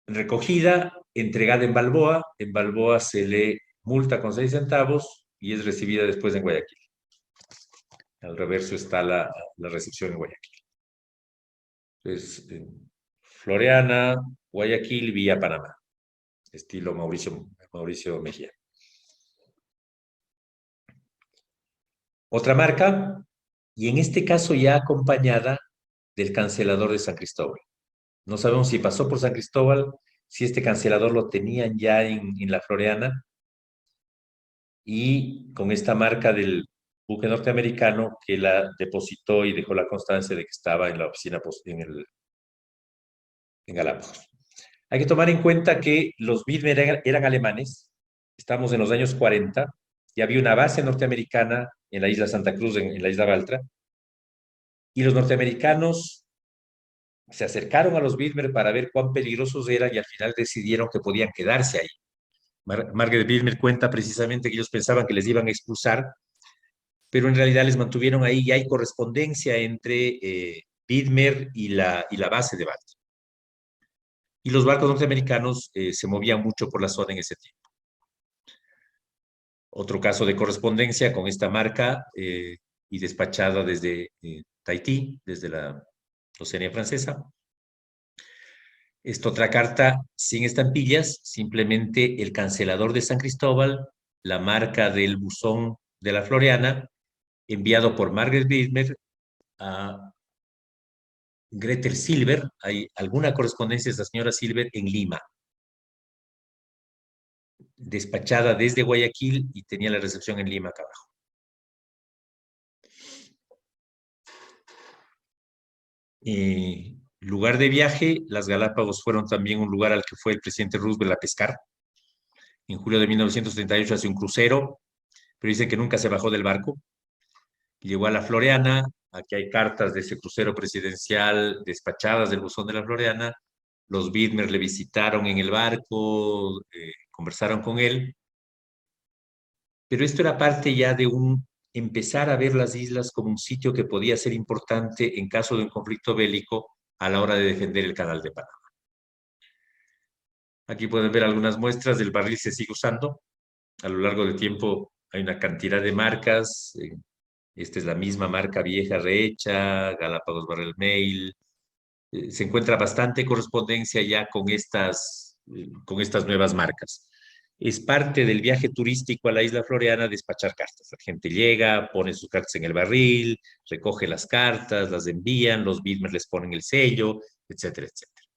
recogida, entregada en Balboa se le multa con 6 centavos y es recibida después en Guayaquil. Al reverso está la recepción en Guayaquil. Entonces, Floreana, Guayaquil, vía Panamá, estilo Mauricio Mejía. Otra marca, y en este caso ya acompañada del cancelador de San Cristóbal. No sabemos si pasó por San Cristóbal, si este cancelador lo tenían ya en la Floreana, y con esta marca del buque norteamericano que la depositó y dejó la constancia de que estaba en la oficina en Galápagos. Hay que tomar en cuenta que los Widmer eran alemanes, estamos en los años 40, y había una base norteamericana en la isla Santa Cruz, en la isla Baltra, y los norteamericanos se acercaron a los Widmer para ver cuán peligrosos eran y al final decidieron que podían quedarse ahí. Margaret Widmer cuenta precisamente que ellos pensaban que les iban a expulsar, pero en realidad les mantuvieron ahí y hay correspondencia entre Widmer y la base de Baltra. Y los barcos norteamericanos se movían mucho por la zona en ese tiempo. Otro caso de correspondencia con esta marca y despachada desde Tahití, desde la Oceanía Francesa. Esta otra carta sin estampillas, simplemente el cancelador de San Cristóbal, la marca del buzón de la Floreana, enviado por Margaret Widmer a Gretel Silver. Hay alguna correspondencia de esta señora Silver en Lima, despachada desde Guayaquil y tenía la recepción en Lima acá abajo. Lugar de viaje, las Galápagos fueron también un lugar al que fue el presidente Roosevelt a pescar. En julio de 1938 hace un crucero, pero dice que nunca se bajó del barco. Llegó a la Floreana, aquí hay cartas de ese crucero presidencial despachadas del buzón de la Floreana. Los Widmer le visitaron en el barco, conversaron con él, pero esto era parte ya de empezar a ver las islas como un sitio que podía ser importante en caso de un conflicto bélico a la hora de defender el Canal de Panamá. Aquí pueden ver algunas muestras del barril, se sigue usando. A lo largo del tiempo hay una cantidad de marcas. Esta es la misma marca vieja rehecha, Galápagos Barrel Mail. Se encuentra bastante correspondencia ya con estas nuevas marcas. Es parte del viaje turístico a la isla Floreana despachar cartas. La gente llega, pone sus cartas en el barril, recoge las cartas, las envían, los Widmer les ponen el sello, etcétera, etcétera.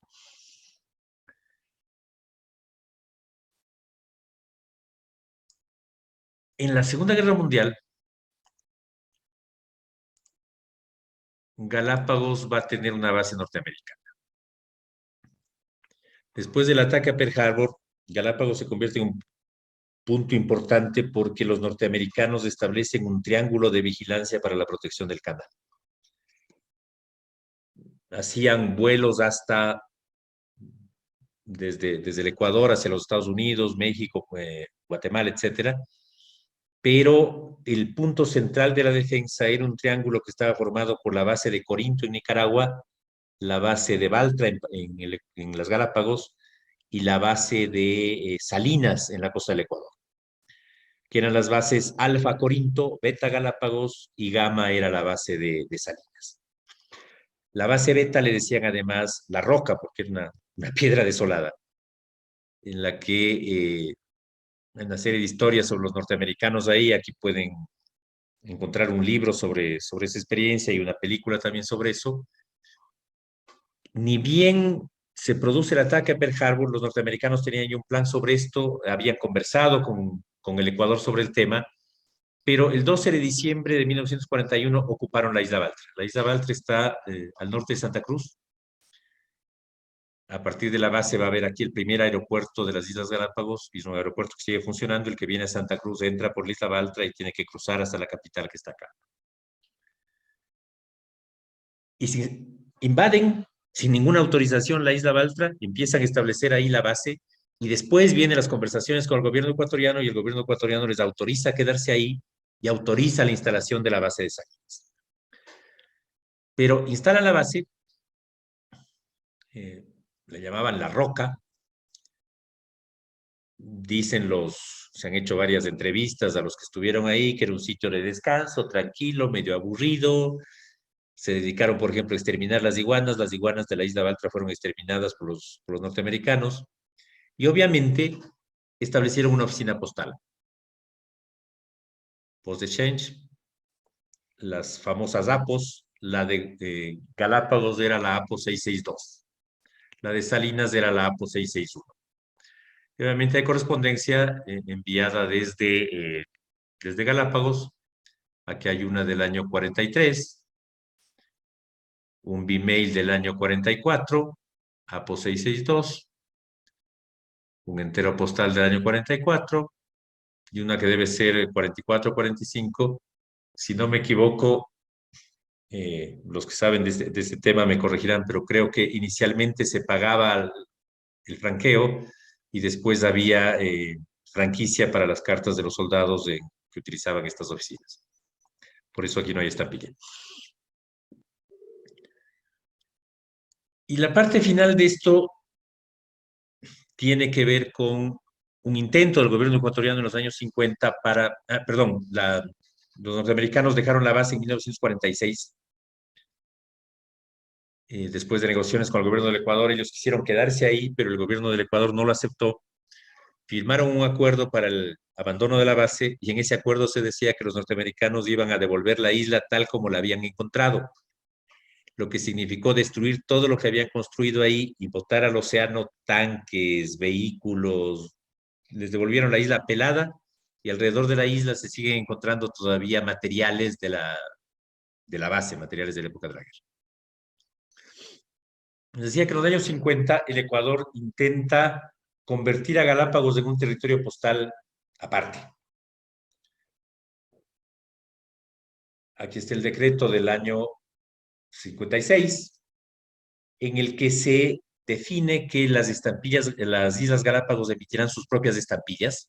En la Segunda Guerra Mundial, Galápagos va a tener una base norteamericana. Después del ataque a Pearl Harbor, Galápagos se convierte en un punto importante porque los norteamericanos establecen un triángulo de vigilancia para la protección del canal. Hacían vuelos hasta desde el Ecuador hacia los Estados Unidos, México, Guatemala, etcétera. Pero el punto central de la defensa era un triángulo que estaba formado por la base de Corinto en Nicaragua, la base de Baltra en las Galápagos y la base de Salinas en la costa del Ecuador, que eran las bases Alfa Corinto, Beta Galápagos y Gamma era la base de Salinas. La base Beta le decían además La Roca, porque era una piedra desolada, en la que en una serie de historias sobre los norteamericanos ahí, aquí pueden encontrar un libro sobre esa experiencia y una película también sobre eso. Ni bien se produce el ataque a Pearl Harbor, los norteamericanos tenían ya un plan sobre esto, habían conversado con el Ecuador sobre el tema, pero el 12 de diciembre de 1941 ocuparon la isla Baltra. La isla Baltra está al norte de Santa Cruz. A partir de la base va a haber aquí el primer aeropuerto de las Islas Galápagos, y es un aeropuerto que sigue funcionando. El que viene a Santa Cruz entra por la isla Baltra y tiene que cruzar hasta la capital que está acá. Y invaden sin ninguna autorización la isla Baltra, empiezan a establecer ahí la base, y después vienen las conversaciones con el gobierno ecuatoriano, y el gobierno ecuatoriano les autoriza a quedarse ahí y autoriza la instalación de la base de Salinas. Pero instalan la base, le llamaban La Roca, dicen se han hecho varias entrevistas a los que estuvieron ahí, que era un sitio de descanso, tranquilo, medio aburrido. Se dedicaron, por ejemplo, a exterminar las iguanas de la isla Baltra fueron exterminadas por los norteamericanos, y obviamente establecieron una oficina postal, Post Exchange, las famosas APOS. La de Galápagos era la APO 662, la de Salinas era la APO 661. Y obviamente hay correspondencia enviada desde Galápagos. Aquí hay una del año 43, un Bmail del año 44, APO 662, un entero postal del año 44 y una que debe ser 44-45. Si no me equivoco, los que saben de este tema me corregirán, pero creo que inicialmente se pagaba el franqueo y después había franquicia para las cartas de los soldados que utilizaban estas oficinas. Por eso aquí no hay estampilla. Y la parte final de esto tiene que ver con un intento del gobierno ecuatoriano en los años 50 los norteamericanos dejaron la base en 1946. Después de negociaciones con el gobierno del Ecuador, ellos quisieron quedarse ahí, pero el gobierno del Ecuador no lo aceptó. Firmaron un acuerdo para el abandono de la base, y en ese acuerdo se decía que los norteamericanos iban a devolver la isla tal como la habían encontrado, lo que significó destruir todo lo que habían construido ahí y botar al océano tanques, vehículos. Les devolvieron la isla pelada, y alrededor de la isla se siguen encontrando todavía materiales de la base, materiales de la época de la guerra. Les decía que en los años 50 el Ecuador intenta convertir a Galápagos en un territorio postal aparte. Aquí está el decreto del año 56, en el que se define que las Islas Galápagos emitirán sus propias estampillas,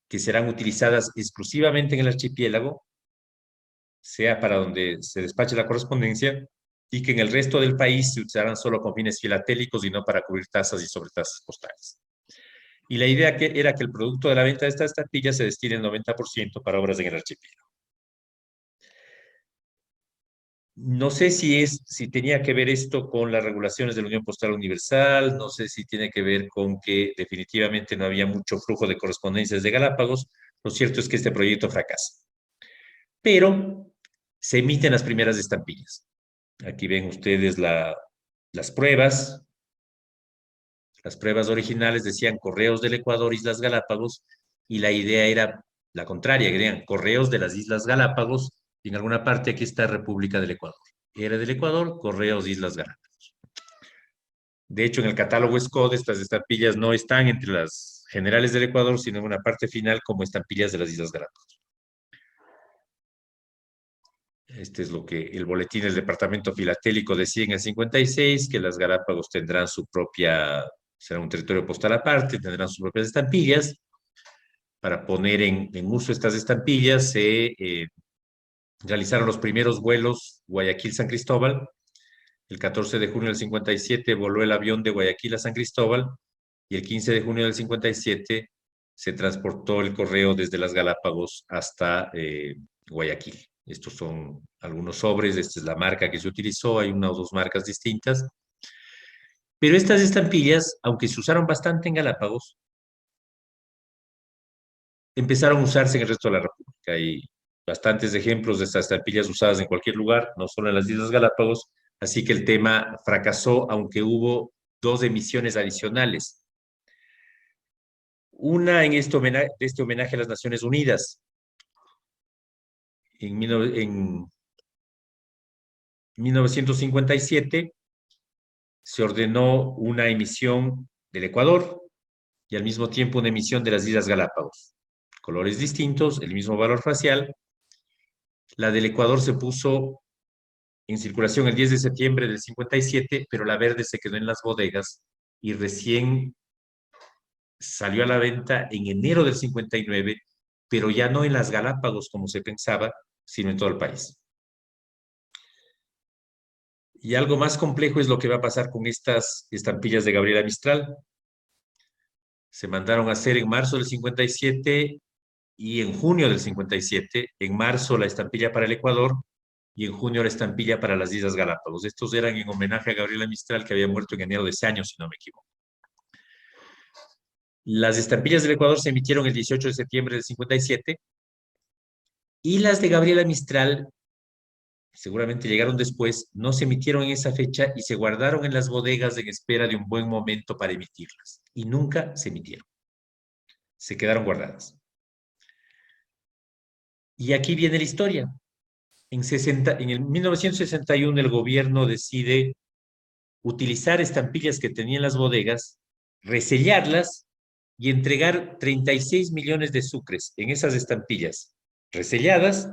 que serán utilizadas exclusivamente en el archipiélago, sea para donde se despache la correspondencia, y que en el resto del país se usarán solo con fines filatélicos y no para cubrir tasas y sobretasas postales. Y la idea era que el producto de la venta de estas estampillas se destine el 90% para obras en el archipiélago. No sé si tenía que ver esto con las regulaciones de la Unión Postal Universal, no sé si tiene que ver con que definitivamente no había mucho flujo de correspondencias de Galápagos. Lo cierto es que este proyecto fracasa. Pero se emiten las primeras estampillas. Aquí ven ustedes las pruebas. Las pruebas originales decían Correos del Ecuador, Islas Galápagos, y la idea era la contraria, que eran Correos de las Islas Galápagos, y en alguna parte aquí está República del Ecuador. Era del Ecuador, Correos, Islas Galápagos. De hecho, en el catálogo SCODE, estas estampillas no están entre las generales del Ecuador, sino en una parte final como estampillas de las Islas Galápagos. Este es lo que el boletín del Departamento Filatélico decía en el 56, que las Galápagos tendrán su propia, será un territorio postal aparte, tendrán sus propias estampillas. Para poner en uso estas estampillas, se realizaron los primeros vuelos Guayaquil-San Cristóbal. El 14 de junio del 57 voló el avión de Guayaquil a San Cristóbal y el 15 de junio del 57 se transportó el correo desde las Galápagos hasta Guayaquil. Estos son algunos sobres, esta es la marca que se utilizó, hay una o dos marcas distintas. Pero estas estampillas, aunque se usaron bastante en Galápagos, empezaron a usarse en el resto de la República. Hay bastantes ejemplos de estas estampillas usadas en cualquier lugar, no solo en las Islas Galápagos, así que el tema fracasó, aunque hubo dos emisiones adicionales. Una en este homenaje a las Naciones Unidas. En 1957 se ordenó una emisión del Ecuador y al mismo tiempo una emisión de las Islas Galápagos. Colores distintos, el mismo valor facial. La del Ecuador se puso en circulación el 10 de septiembre del 57, pero la verde se quedó en las bodegas y recién salió a la venta en enero del 59, pero ya no en las Galápagos como se pensaba, sino en todo el país. Y algo más complejo es lo que va a pasar con estas estampillas de Gabriela Mistral. Se mandaron a hacer en marzo del 57 y en junio del 57. En marzo la estampilla para el Ecuador y en junio la estampilla para las Islas Galápagos. Estos eran en homenaje a Gabriela Mistral, que había muerto en enero de ese año, si no me equivoco. Las estampillas del Ecuador se emitieron el 18 de septiembre del 57 y las de Gabriela Mistral seguramente llegaron después, no se emitieron en esa fecha y se guardaron en las bodegas en espera de un buen momento para emitirlas. Y nunca se emitieron. Se quedaron guardadas. Y aquí viene la historia. En el 1961 el gobierno decide utilizar estampillas que tenían las bodegas, resellarlas y entregar 36 millones de sucres en esas estampillas reselladas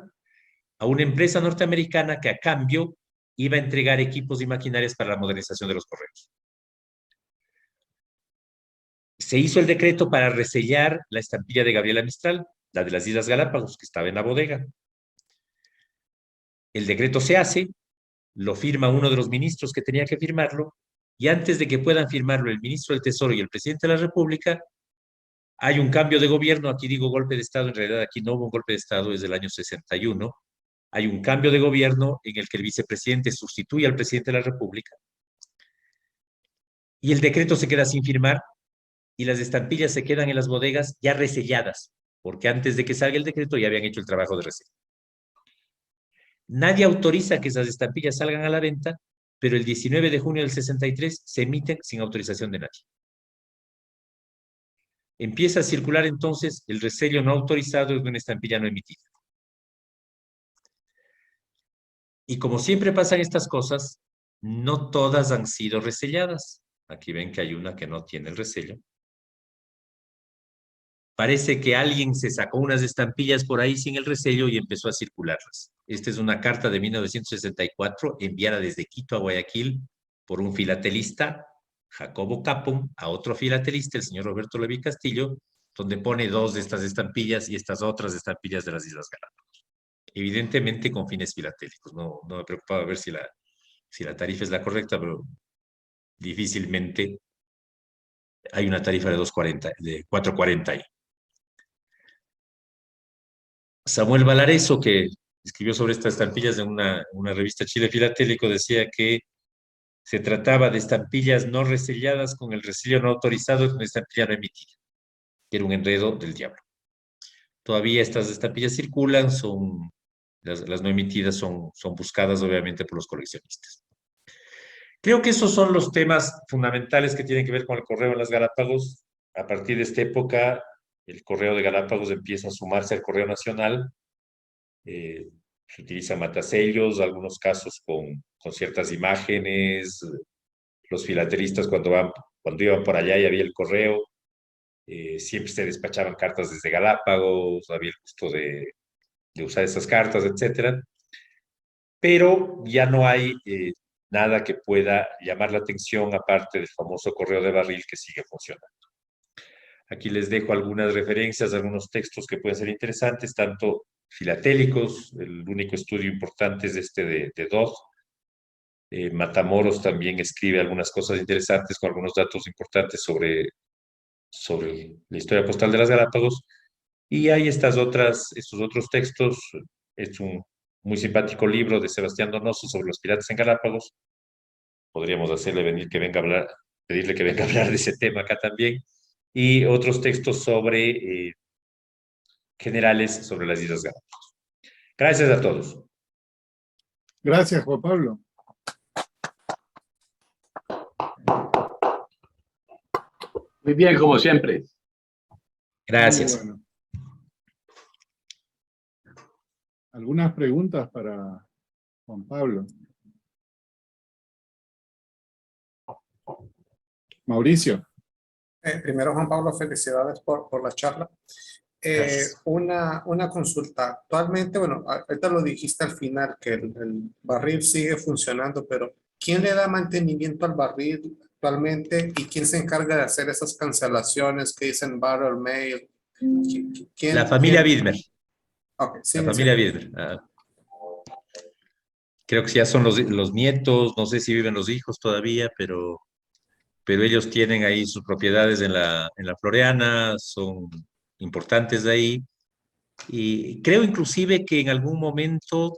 a una empresa norteamericana que a cambio iba a entregar equipos y maquinarias para la modernización de los correos. Se hizo el decreto para resellar la estampilla de Gabriela Mistral, la de las Islas Galápagos, que estaba en la bodega. El decreto se hace, lo firma uno de los ministros que tenía que firmarlo, y antes de que puedan firmarlo el ministro del Tesoro y el presidente de la República, hay un cambio de gobierno. Aquí digo golpe de Estado, en realidad aquí no hubo un golpe de Estado, es del año 61. Hay un cambio de gobierno en el que el vicepresidente sustituye al presidente de la República y el decreto se queda sin firmar y las estampillas se quedan en las bodegas ya reselladas, porque antes de que salga el decreto ya habían hecho el trabajo de resello. Nadie autoriza que esas estampillas salgan a la venta, pero el 19 de junio del 63 se emiten sin autorización de nadie. Empieza a circular entonces el resello no autorizado de una estampilla no emitida. Y como siempre pasan estas cosas, no todas han sido reselladas. Aquí ven que hay una que no tiene el resello. Parece que alguien se sacó unas estampillas por ahí sin el resello y empezó a circularlas. Esta es una carta de 1964 enviada desde Quito a Guayaquil por un filatelista, Jacobo Capum, a otro filatelista, el señor Roberto Levi Castillo, donde pone dos de estas estampillas y estas otras estampillas de las Islas Galápagos. Evidentemente con fines filatélicos. No me preocupaba ver si la tarifa es la correcta, pero difícilmente hay una tarifa de 2.40, de 4.40 ahí. Samuel Valareso, que escribió sobre estas estampillas en una revista Chile Filatélico, decía que se trataba de estampillas no reselladas con el resello no autorizado con estampilla no emitida, que era un enredo del diablo. Todavía estas estampillas circulan, las no emitidas son buscadas obviamente por los coleccionistas. Creo que esos son los temas fundamentales que tienen que ver con el correo en las Galápagos. A partir de esta época, el correo de Galápagos empieza a sumarse al correo nacional. Se utilizan matasellos, algunos casos con ciertas imágenes, los filatelistas cuando iban por allá y había el correo, siempre se despachaban cartas desde Galápagos, había el gusto de usar esas cartas, etcétera, pero ya no hay nada que pueda llamar la atención aparte del famoso correo de barril que sigue funcionando. Aquí les dejo algunas referencias, algunos textos que pueden ser interesantes, tanto filatélicos, el único estudio importante es este de Dodd. Matamoros también escribe algunas cosas interesantes con algunos datos importantes sobre la historia postal de las Galápagos. Y hay estos otros textos. Es un muy simpático libro de Sebastián Donoso sobre los piratas en Galápagos. Podríamos pedirle que venga a hablar de ese tema acá también. Y otros textos generales sobre las Islas Galápagos. Gracias a todos. Gracias, Juan Pablo. Muy bien, como siempre. Gracias. Bueno. ¿Algunas preguntas para Juan Pablo? Mauricio. Primero, Juan Pablo, felicidades por la charla. Gracias. Una consulta. Actualmente, bueno, ahorita lo dijiste al final, que el barril sigue funcionando, pero ¿quién le da mantenimiento al barril actualmente y quién se encarga de hacer esas cancelaciones que dicen barrel mail? La familia Widmer. Ok, sí, La familia Widmer. Creo que ya son los nietos, no sé si viven los hijos todavía, pero ellos tienen ahí sus propiedades en la Floriana, son importantes de ahí. Y creo inclusive que en algún momento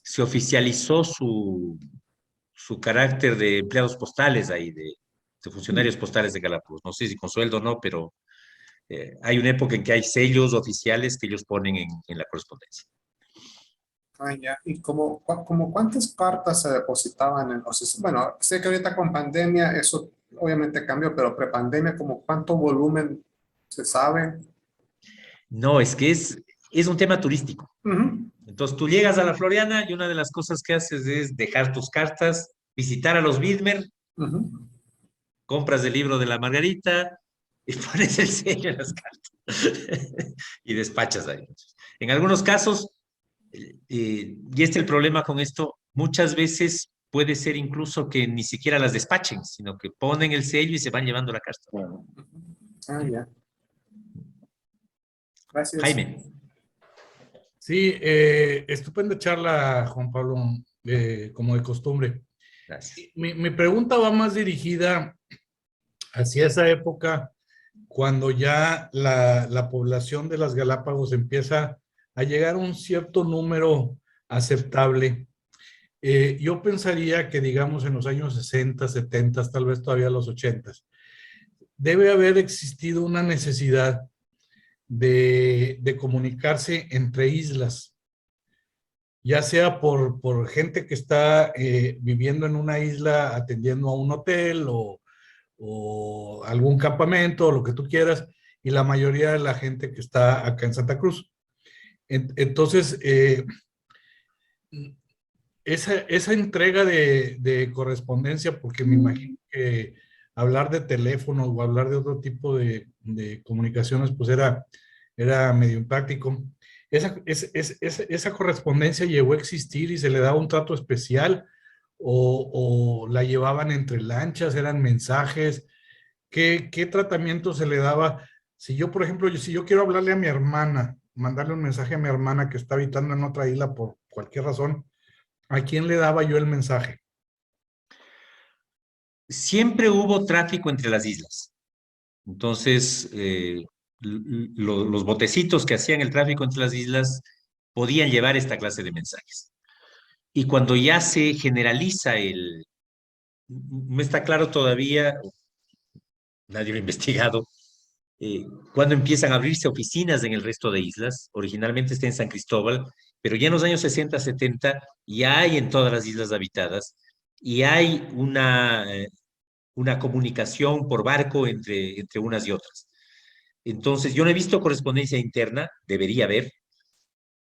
se oficializó su carácter de empleados postales ahí, de funcionarios postales de Galápagos. No sé si con sueldo o no, pero hay una época en que hay sellos oficiales que ellos ponen en la correspondencia. Ah, ya. ¿Y como cuántas cartas se depositaban o sea, bueno, sé que ahorita con pandemia eso obviamente cambió, pero prepandemia, ¿como cuánto volumen se sabe? No, es que es un tema turístico. Ujú, Entonces tú llegas a la Floriana y una de las cosas que haces es dejar tus cartas, visitar a los Widmer, ujú. compras el libro de la Margarita y pones el sello en las cartas y despachas ahí. En algunos casos, y este es el problema con esto, muchas veces puede ser incluso que ni siquiera las despachen, sino que ponen el sello y se van llevando la carta. Bueno, Ah, ya. Gracias. Jaime. Sí, estupenda charla, Juan Pablo, como de costumbre. Gracias. Mi pregunta va más dirigida hacia esa época cuando ya la población de las Galápagos empieza a llegar a un cierto número aceptable. Yo pensaría que, digamos, en los años 60, 70, tal vez todavía los 80, debe haber existido una necesidad de comunicarse entre islas, ya sea por gente que está viviendo en una isla atendiendo a un hotel o algún campamento o lo que tú quieras, y la mayoría de la gente que está acá en Santa Cruz. Entonces, esa entrega de correspondencia, porque me imagino que hablar de teléfono o hablar de otro tipo de comunicaciones, pues era medio impráctico. Esa correspondencia llegó a existir y se le daba un trato especial o la llevaban entre lanchas, eran mensajes. ¿Qué tratamiento se le daba? Si yo, por ejemplo, si yo quiero hablarle a mi hermana, mandarle un mensaje a mi hermana que está habitando en otra isla por cualquier razón, ¿a quién le daba yo el mensaje? Siempre hubo tráfico entre las islas. Entonces, los botecitos que hacían el tráfico entre las islas podían llevar esta clase de mensajes. Y cuando ya se generaliza no está claro todavía, nadie lo ha investigado, cuando empiezan a abrirse oficinas en el resto de islas. Originalmente está en San Cristóbal, pero ya en los años 60, 70 ya hay en todas las islas habitadas y hay una comunicación por barco entre unas y otras. Entonces, yo no he visto correspondencia interna, debería haber,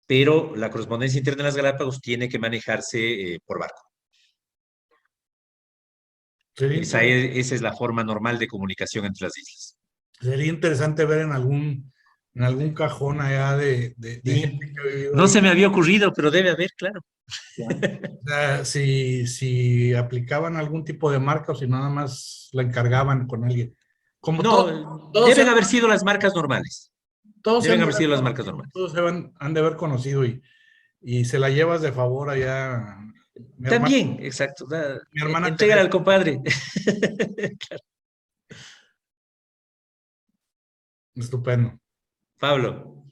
pero la correspondencia interna de las Galápagos tiene que manejarse por barco. Esa es la forma normal de comunicación entre las islas. Sería interesante ver en algún cajón allá de Sí. gente que ha vivido No ahí. se me había ocurrido, pero debe haber, claro. O sea, si aplicaban algún tipo de marca o si nada más la encargaban con alguien. Como No, todos deben haber sido las marcas normales. todos se Deben han de haber sido haber las marcas conocido, normales. todos han de haber conocido y se la llevas de favor allá. También, exacto. Mi hermana Entrégale Teresa. al compadre. Estupendo. Pablo.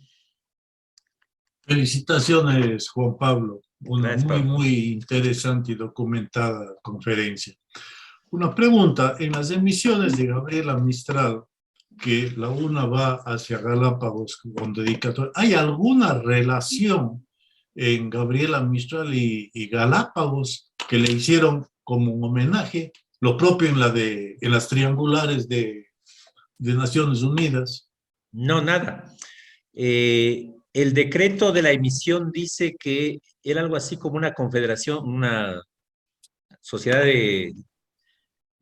Felicitaciones, Juan Pablo. Una Gracias, Pablo. muy interesante y documentada conferencia. Una pregunta, en las emisiones de Gabriela Mistral, que la una va hacia Galápagos con dedicatoria, ¿hay alguna relación en Gabriela Mistral y Galápagos que le hicieron como un homenaje? Lo propio en las triangulares de Naciones Unidas. No, nada. El decreto de la emisión dice que era algo así como una confederación, una sociedad de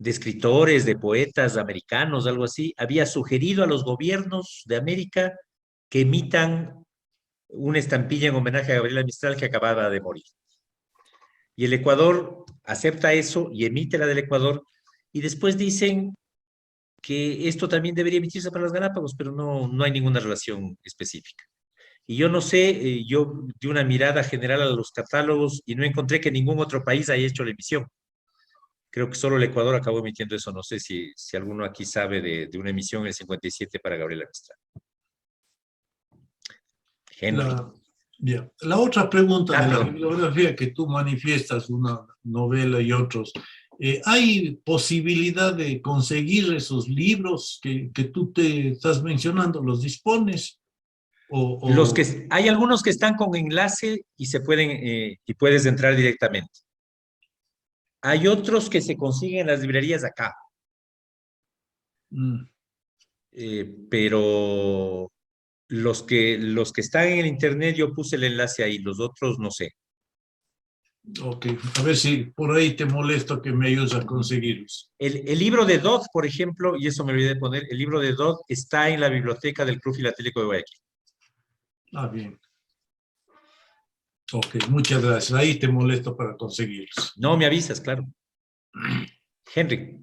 escritores, de poetas americanos, algo así, había sugerido a los gobiernos de América que emitan una estampilla en homenaje a Gabriela Mistral que acababa de morir. Y el Ecuador acepta eso y emite la del Ecuador, y después dicen que esto también debería emitirse para las Galápagos, pero no hay ninguna relación específica. Y yo no sé, yo di una mirada general a los catálogos y no encontré que ningún otro país haya hecho la emisión. Creo que solo el Ecuador acabó emitiendo eso. No sé si alguno aquí sabe de una emisión en el 57 para Gabriela Mistral. Henry. La otra pregunta de la perdón. bibliografía que tú manifiestas, una novela y otros, ¿hay posibilidad de conseguir esos libros que tú te estás mencionando? ¿Los dispones? Hay algunos que están con enlace y se pueden y puedes entrar directamente. Hay otros que se consiguen en las librerías acá. Pero los que están en el internet, yo puse el enlace ahí, los otros no sé. Ok, a ver si por ahí te molesto que me ayudes a conseguirlos. El libro de Dodd, por ejemplo, y eso me olvidé de poner, el libro de Dodd está en la biblioteca del Club Filatélico de Guayaquil. Ah, bien. Ok, muchas gracias. Ahí te molesto para conseguirlos. No, me avisas, claro. Henry.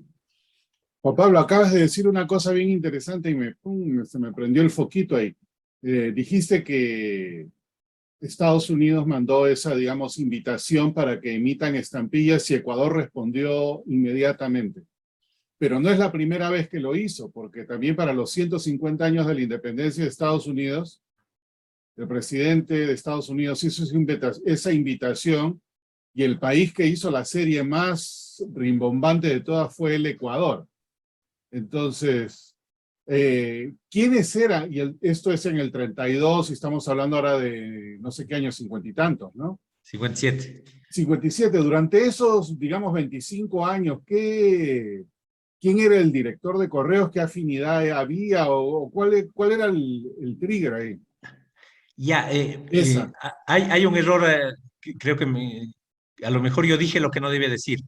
Juan Pablo, acabas de decir una cosa bien interesante y se me prendió el foquito ahí. Dijiste que Estados Unidos mandó esa, digamos, invitación para que emitan estampillas y Ecuador respondió inmediatamente. Pero no es la primera vez que lo hizo, porque también para los 150 años de la independencia de Estados Unidos, el presidente de Estados Unidos hizo esa invitación y el país que hizo la serie más rimbombante de todas fue el Ecuador. Entonces, ¿quiénes eran? Y esto es en el 32 y estamos hablando ahora de no sé qué años, 50 y tantos, ¿no? 57. 57. Durante esos, digamos, 25 años, ¿quién era el director de correos? ¿Qué afinidad había? ¿O cuál era el trigger ahí? Ya, hay un error, creo que a lo mejor yo dije lo que no debía decir.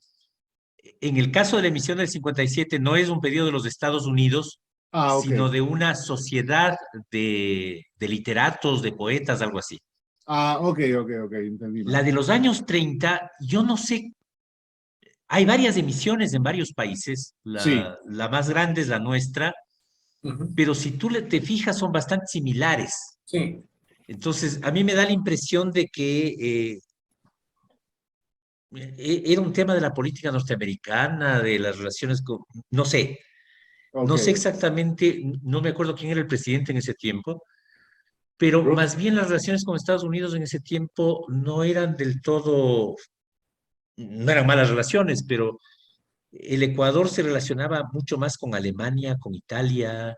En el caso de la emisión del 57 no es un pedido de los Estados Unidos, okay, sino de una sociedad de literatos, de poetas, algo así. Ok, entendí. La de los años 30, yo no sé, hay varias emisiones en varios países, la más grande es la nuestra, pero si tú te fijas son bastante similares. Sí. Entonces, a mí me da la impresión de que era un tema de la política norteamericana, de las relaciones con, no sé, no sé exactamente, no me acuerdo quién era el presidente en ese tiempo, pero más bien las relaciones con Estados Unidos en ese tiempo no eran del todo, no eran malas relaciones, pero el Ecuador se relacionaba mucho más con Alemania, con Italia.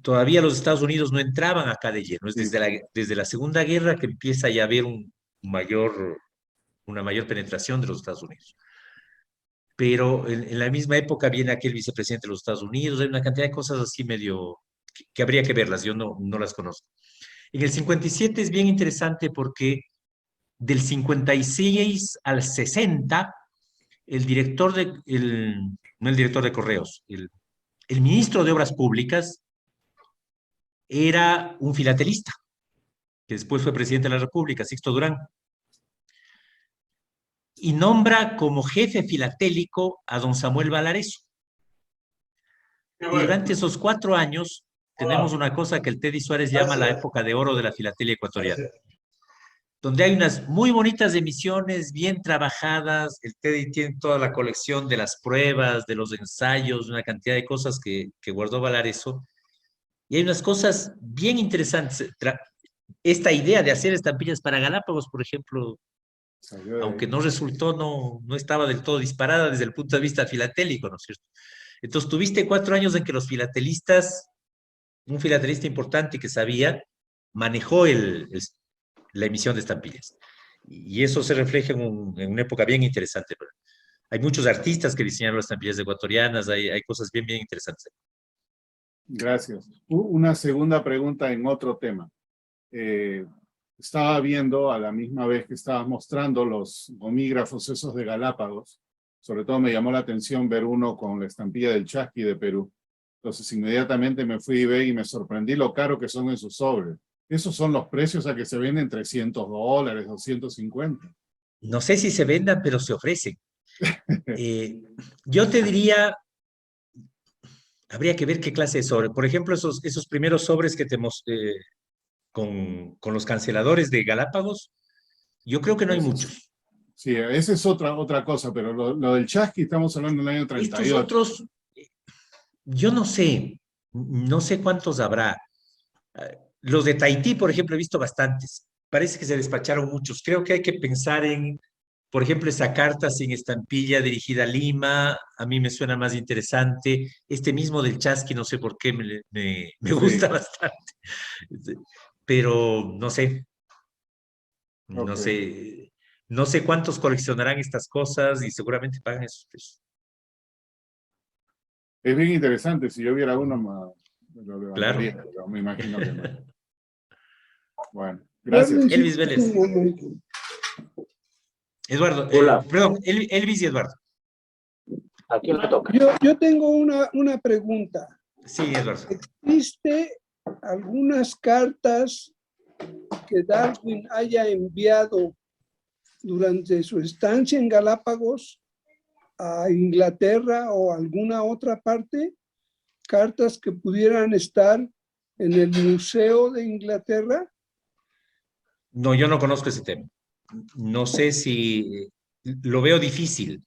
Todavía los Estados Unidos no entraban acá de lleno. Es desde la Segunda Guerra que empieza ya a haber una mayor penetración de los Estados Unidos. Pero en la misma época viene aquel vicepresidente de los Estados Unidos, hay una cantidad de cosas así medio que habría que verlas, yo no las conozco. En el 57 es bien interesante porque del 56 al 60 el director no el director de correos, el ministro de Obras Públicas era un filatelista, que después fue presidente de la República, Sixto Durán, y nombra como jefe filatélico a don Samuel Valareso. Y durante esos 4 años tenemos una cosa que el Teddy Suárez llama la época de oro de la filatelia ecuatoriana, donde hay unas muy bonitas emisiones, bien trabajadas. El Teddy tiene toda la colección de las pruebas, de los ensayos, una cantidad de cosas que guardó Valareso. Y hay unas cosas bien interesantes. Esta idea de hacer estampillas para Galápagos, por ejemplo, aunque no resultó, no estaba del todo disparada desde el punto de vista filatélico, ¿no es cierto? Entonces tuviste 4 años en que los filatelistas, un filatelista importante que sabía, manejó la emisión de estampillas. Y eso se refleja en una época bien interesante. Hay muchos artistas que diseñaron las estampillas ecuatorianas, hay cosas bien, bien interesantes. Gracias. Una segunda pregunta en otro tema. Estaba viendo a la misma vez que estabas mostrando los gomígrafos esos de Galápagos. Sobre todo me llamó la atención ver uno con la estampilla del chasqui de Perú. Entonces inmediatamente me fui a eBay y me sorprendí lo caro que son esos sobres. Esos son los precios a que se venden $300, $250. No sé si se vendan, pero se ofrecen. Yo te diría, habría que ver qué clase de sobre. Por ejemplo, esos primeros sobres que te mostré con los canceladores de Galápagos, yo creo que no hay muchos. Sí, esa es otra cosa, pero lo del chasqui estamos hablando del año 38. Estos otros, yo no sé cuántos habrá. Los de Tahití, por ejemplo, he visto bastantes. Parece que se despacharon muchos. Creo que hay que pensar en, por ejemplo, esa carta sin estampilla dirigida a Lima. A mí me suena más interesante. Este mismo del chasqui, no sé por qué, me gusta bastante. Pero no sé. Okay. No sé cuántos coleccionarán estas cosas y seguramente pagan esos precios. Es bien interesante. Si yo viera uno, me lo levantaría, Claro. pero me imagino que no. Bueno, gracias. Elvis Vélez. Eduardo, Hola. perdón, Elvis y Eduardo. ¿A quién le toca? Yo tengo una pregunta. Sí, Eduardo. ¿Existe algunas cartas que Darwin haya enviado durante su estancia en Galápagos a Inglaterra o alguna otra parte? ¿Cartas que pudieran estar en el Museo de Inglaterra? No, yo no conozco ese tema. No sé si lo veo difícil,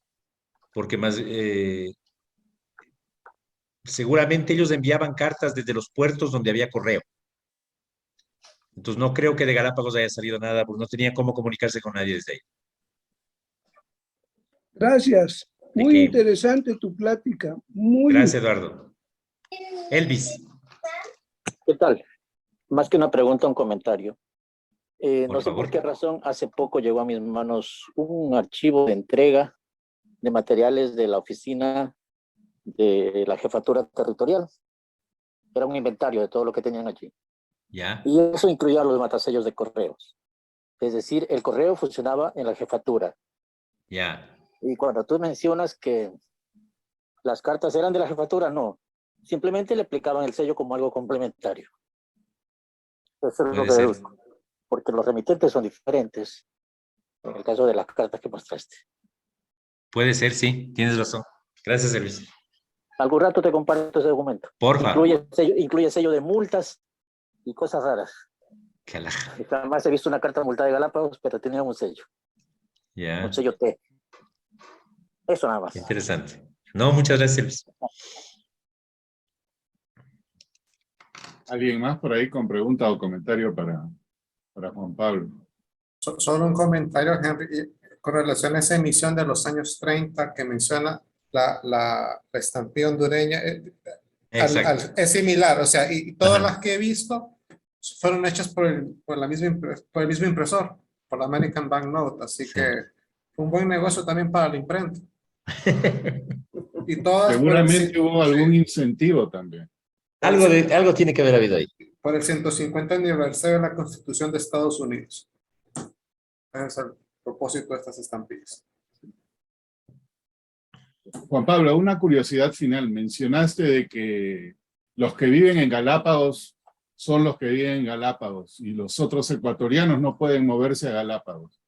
porque más seguramente ellos enviaban cartas desde los puertos donde había correo. Entonces no creo que de Galápagos haya salido nada, porque no tenía cómo comunicarse con nadie desde ahí. Gracias. ¿De Muy qué? interesante tu plática. Muy Gracias, Eduardo. Elvis. ¿Qué tal? Más que una pregunta, un comentario. No sé favor. por qué razón, hace poco llegó a mis manos un archivo de entrega de materiales de la oficina de la jefatura territorial. Era un inventario de todo lo que tenían allí. Ya. Y eso incluía los matasellos de correos. Es decir, el correo funcionaba en la jefatura. Ya. Y cuando tú mencionas que las cartas eran de la jefatura, no. Simplemente le aplicaban el sello como algo complementario. Eso es lo Puede que ser. deduzco. Porque los remitentes son diferentes. En el caso de las cartas que mostraste. Puede ser, sí. Tienes razón. Gracias, Elvis. Algún rato te comparto ese documento. Porfa. Incluye sello de multas y cosas raras. Qué alhaja. Además he visto una carta multada de Galápagos, pero tenía un sello. Ya. Un sello T. Eso nada más. Interesante. No, muchas gracias, Elvis. ¿Alguien más por ahí con pregunta o comentario para Juan Pablo? Solo un comentario, Henry, con relación a esa emisión de los años 30 que menciona la estampilla hondureña. Exacto. Es similar, o sea, y todas las que he visto fueron hechas por el mismo impresor, por la American Banknote, así Sí. que fue un buen negocio también para la imprenta. Y todas Seguramente hubo algún incentivo también. Algo tiene que haber habido ahí. por el 150 aniversario de la Constitución de Estados Unidos. Ese es el propósito de estas estampillas. Juan Pablo, una curiosidad final. Mencionaste de que los que viven en Galápagos son los que viven en Galápagos y los otros ecuatorianos no pueden moverse a Galápagos.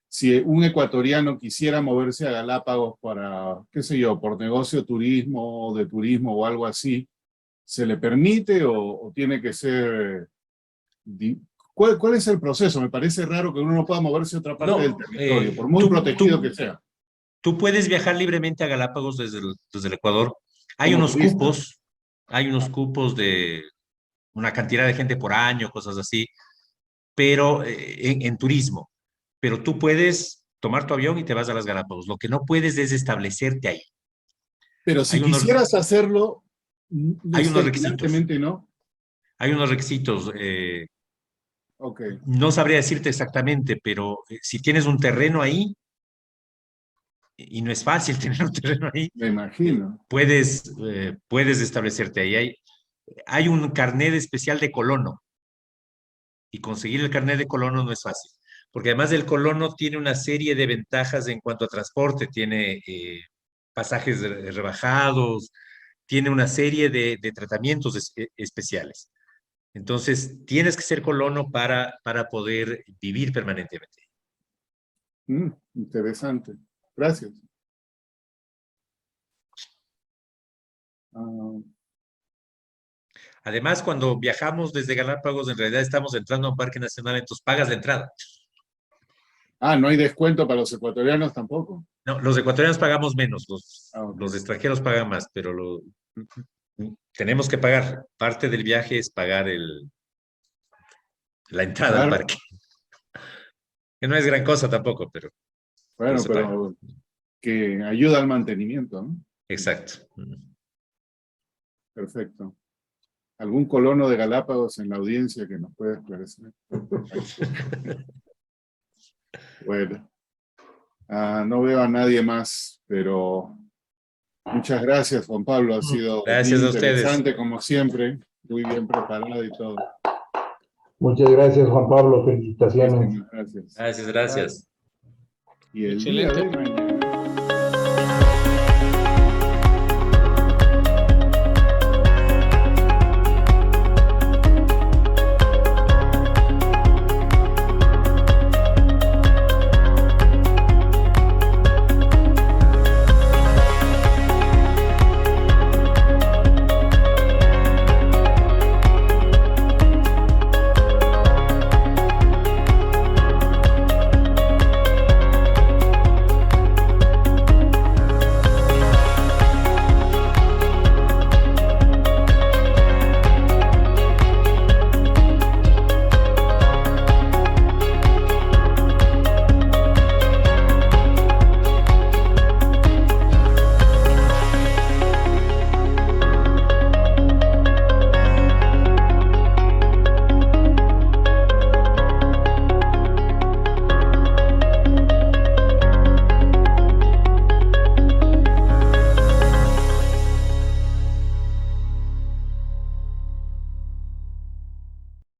Si un ecuatoriano quisiera moverse a Galápagos para, qué sé yo, por negocio turismo, de turismo o algo así, ¿se le permite o tiene que ser... ¿Cuál es el proceso? Me parece raro que uno no pueda moverse a otra parte del territorio, por muy protegido que sea. Tú puedes viajar libremente a Galápagos desde el Ecuador. Hay Como unos turista. cupos de una cantidad de gente por año, cosas así, pero en turismo. Pero tú puedes tomar tu avión y te vas a las Galápagos. Lo que no puedes es establecerte ahí. Pero si Hay unos- quisieras hacerlo, Hay unos requisitos. evidentemente no. Hay unos requisitos. Ok, No sabría decirte exactamente, pero si tienes un terreno ahí, y no es fácil tener un terreno ahí, me imagino. puedes establecerte ahí. Hay un carnet especial de colono, y conseguir el carnet de colono no es fácil, porque además el colono tiene una serie de ventajas en cuanto a transporte, tiene pasajes rebajados, tiene una serie de tratamientos especiales. Entonces, tienes que ser colono para poder vivir permanentemente. Interesante. Gracias. Ah, Además, cuando viajamos desde Galápagos, en realidad estamos entrando a un parque nacional, entonces pagas la entrada. no hay descuento para los ecuatorianos tampoco. No, los ecuatorianos pagamos menos, Ok. los extranjeros pagan más, pero tenemos que pagar. Parte del viaje es pagar la entrada al Claro. parque. Que no es gran cosa tampoco, pero Bueno, se paga. pero que ayuda al mantenimiento, ¿no? Exacto. Perfecto. ¿Algún colono de Galápagos en la audiencia que nos pueda esclarecer? Bueno. No veo a nadie más, pero muchas gracias, Juan Pablo. Ha sido Gracias bien a ustedes. interesante, como siempre. Muy bien preparado y todo. Muchas gracias, Juan Pablo. Felicitaciones. Muchísimas gracias. Gracias. Y el día de mañana.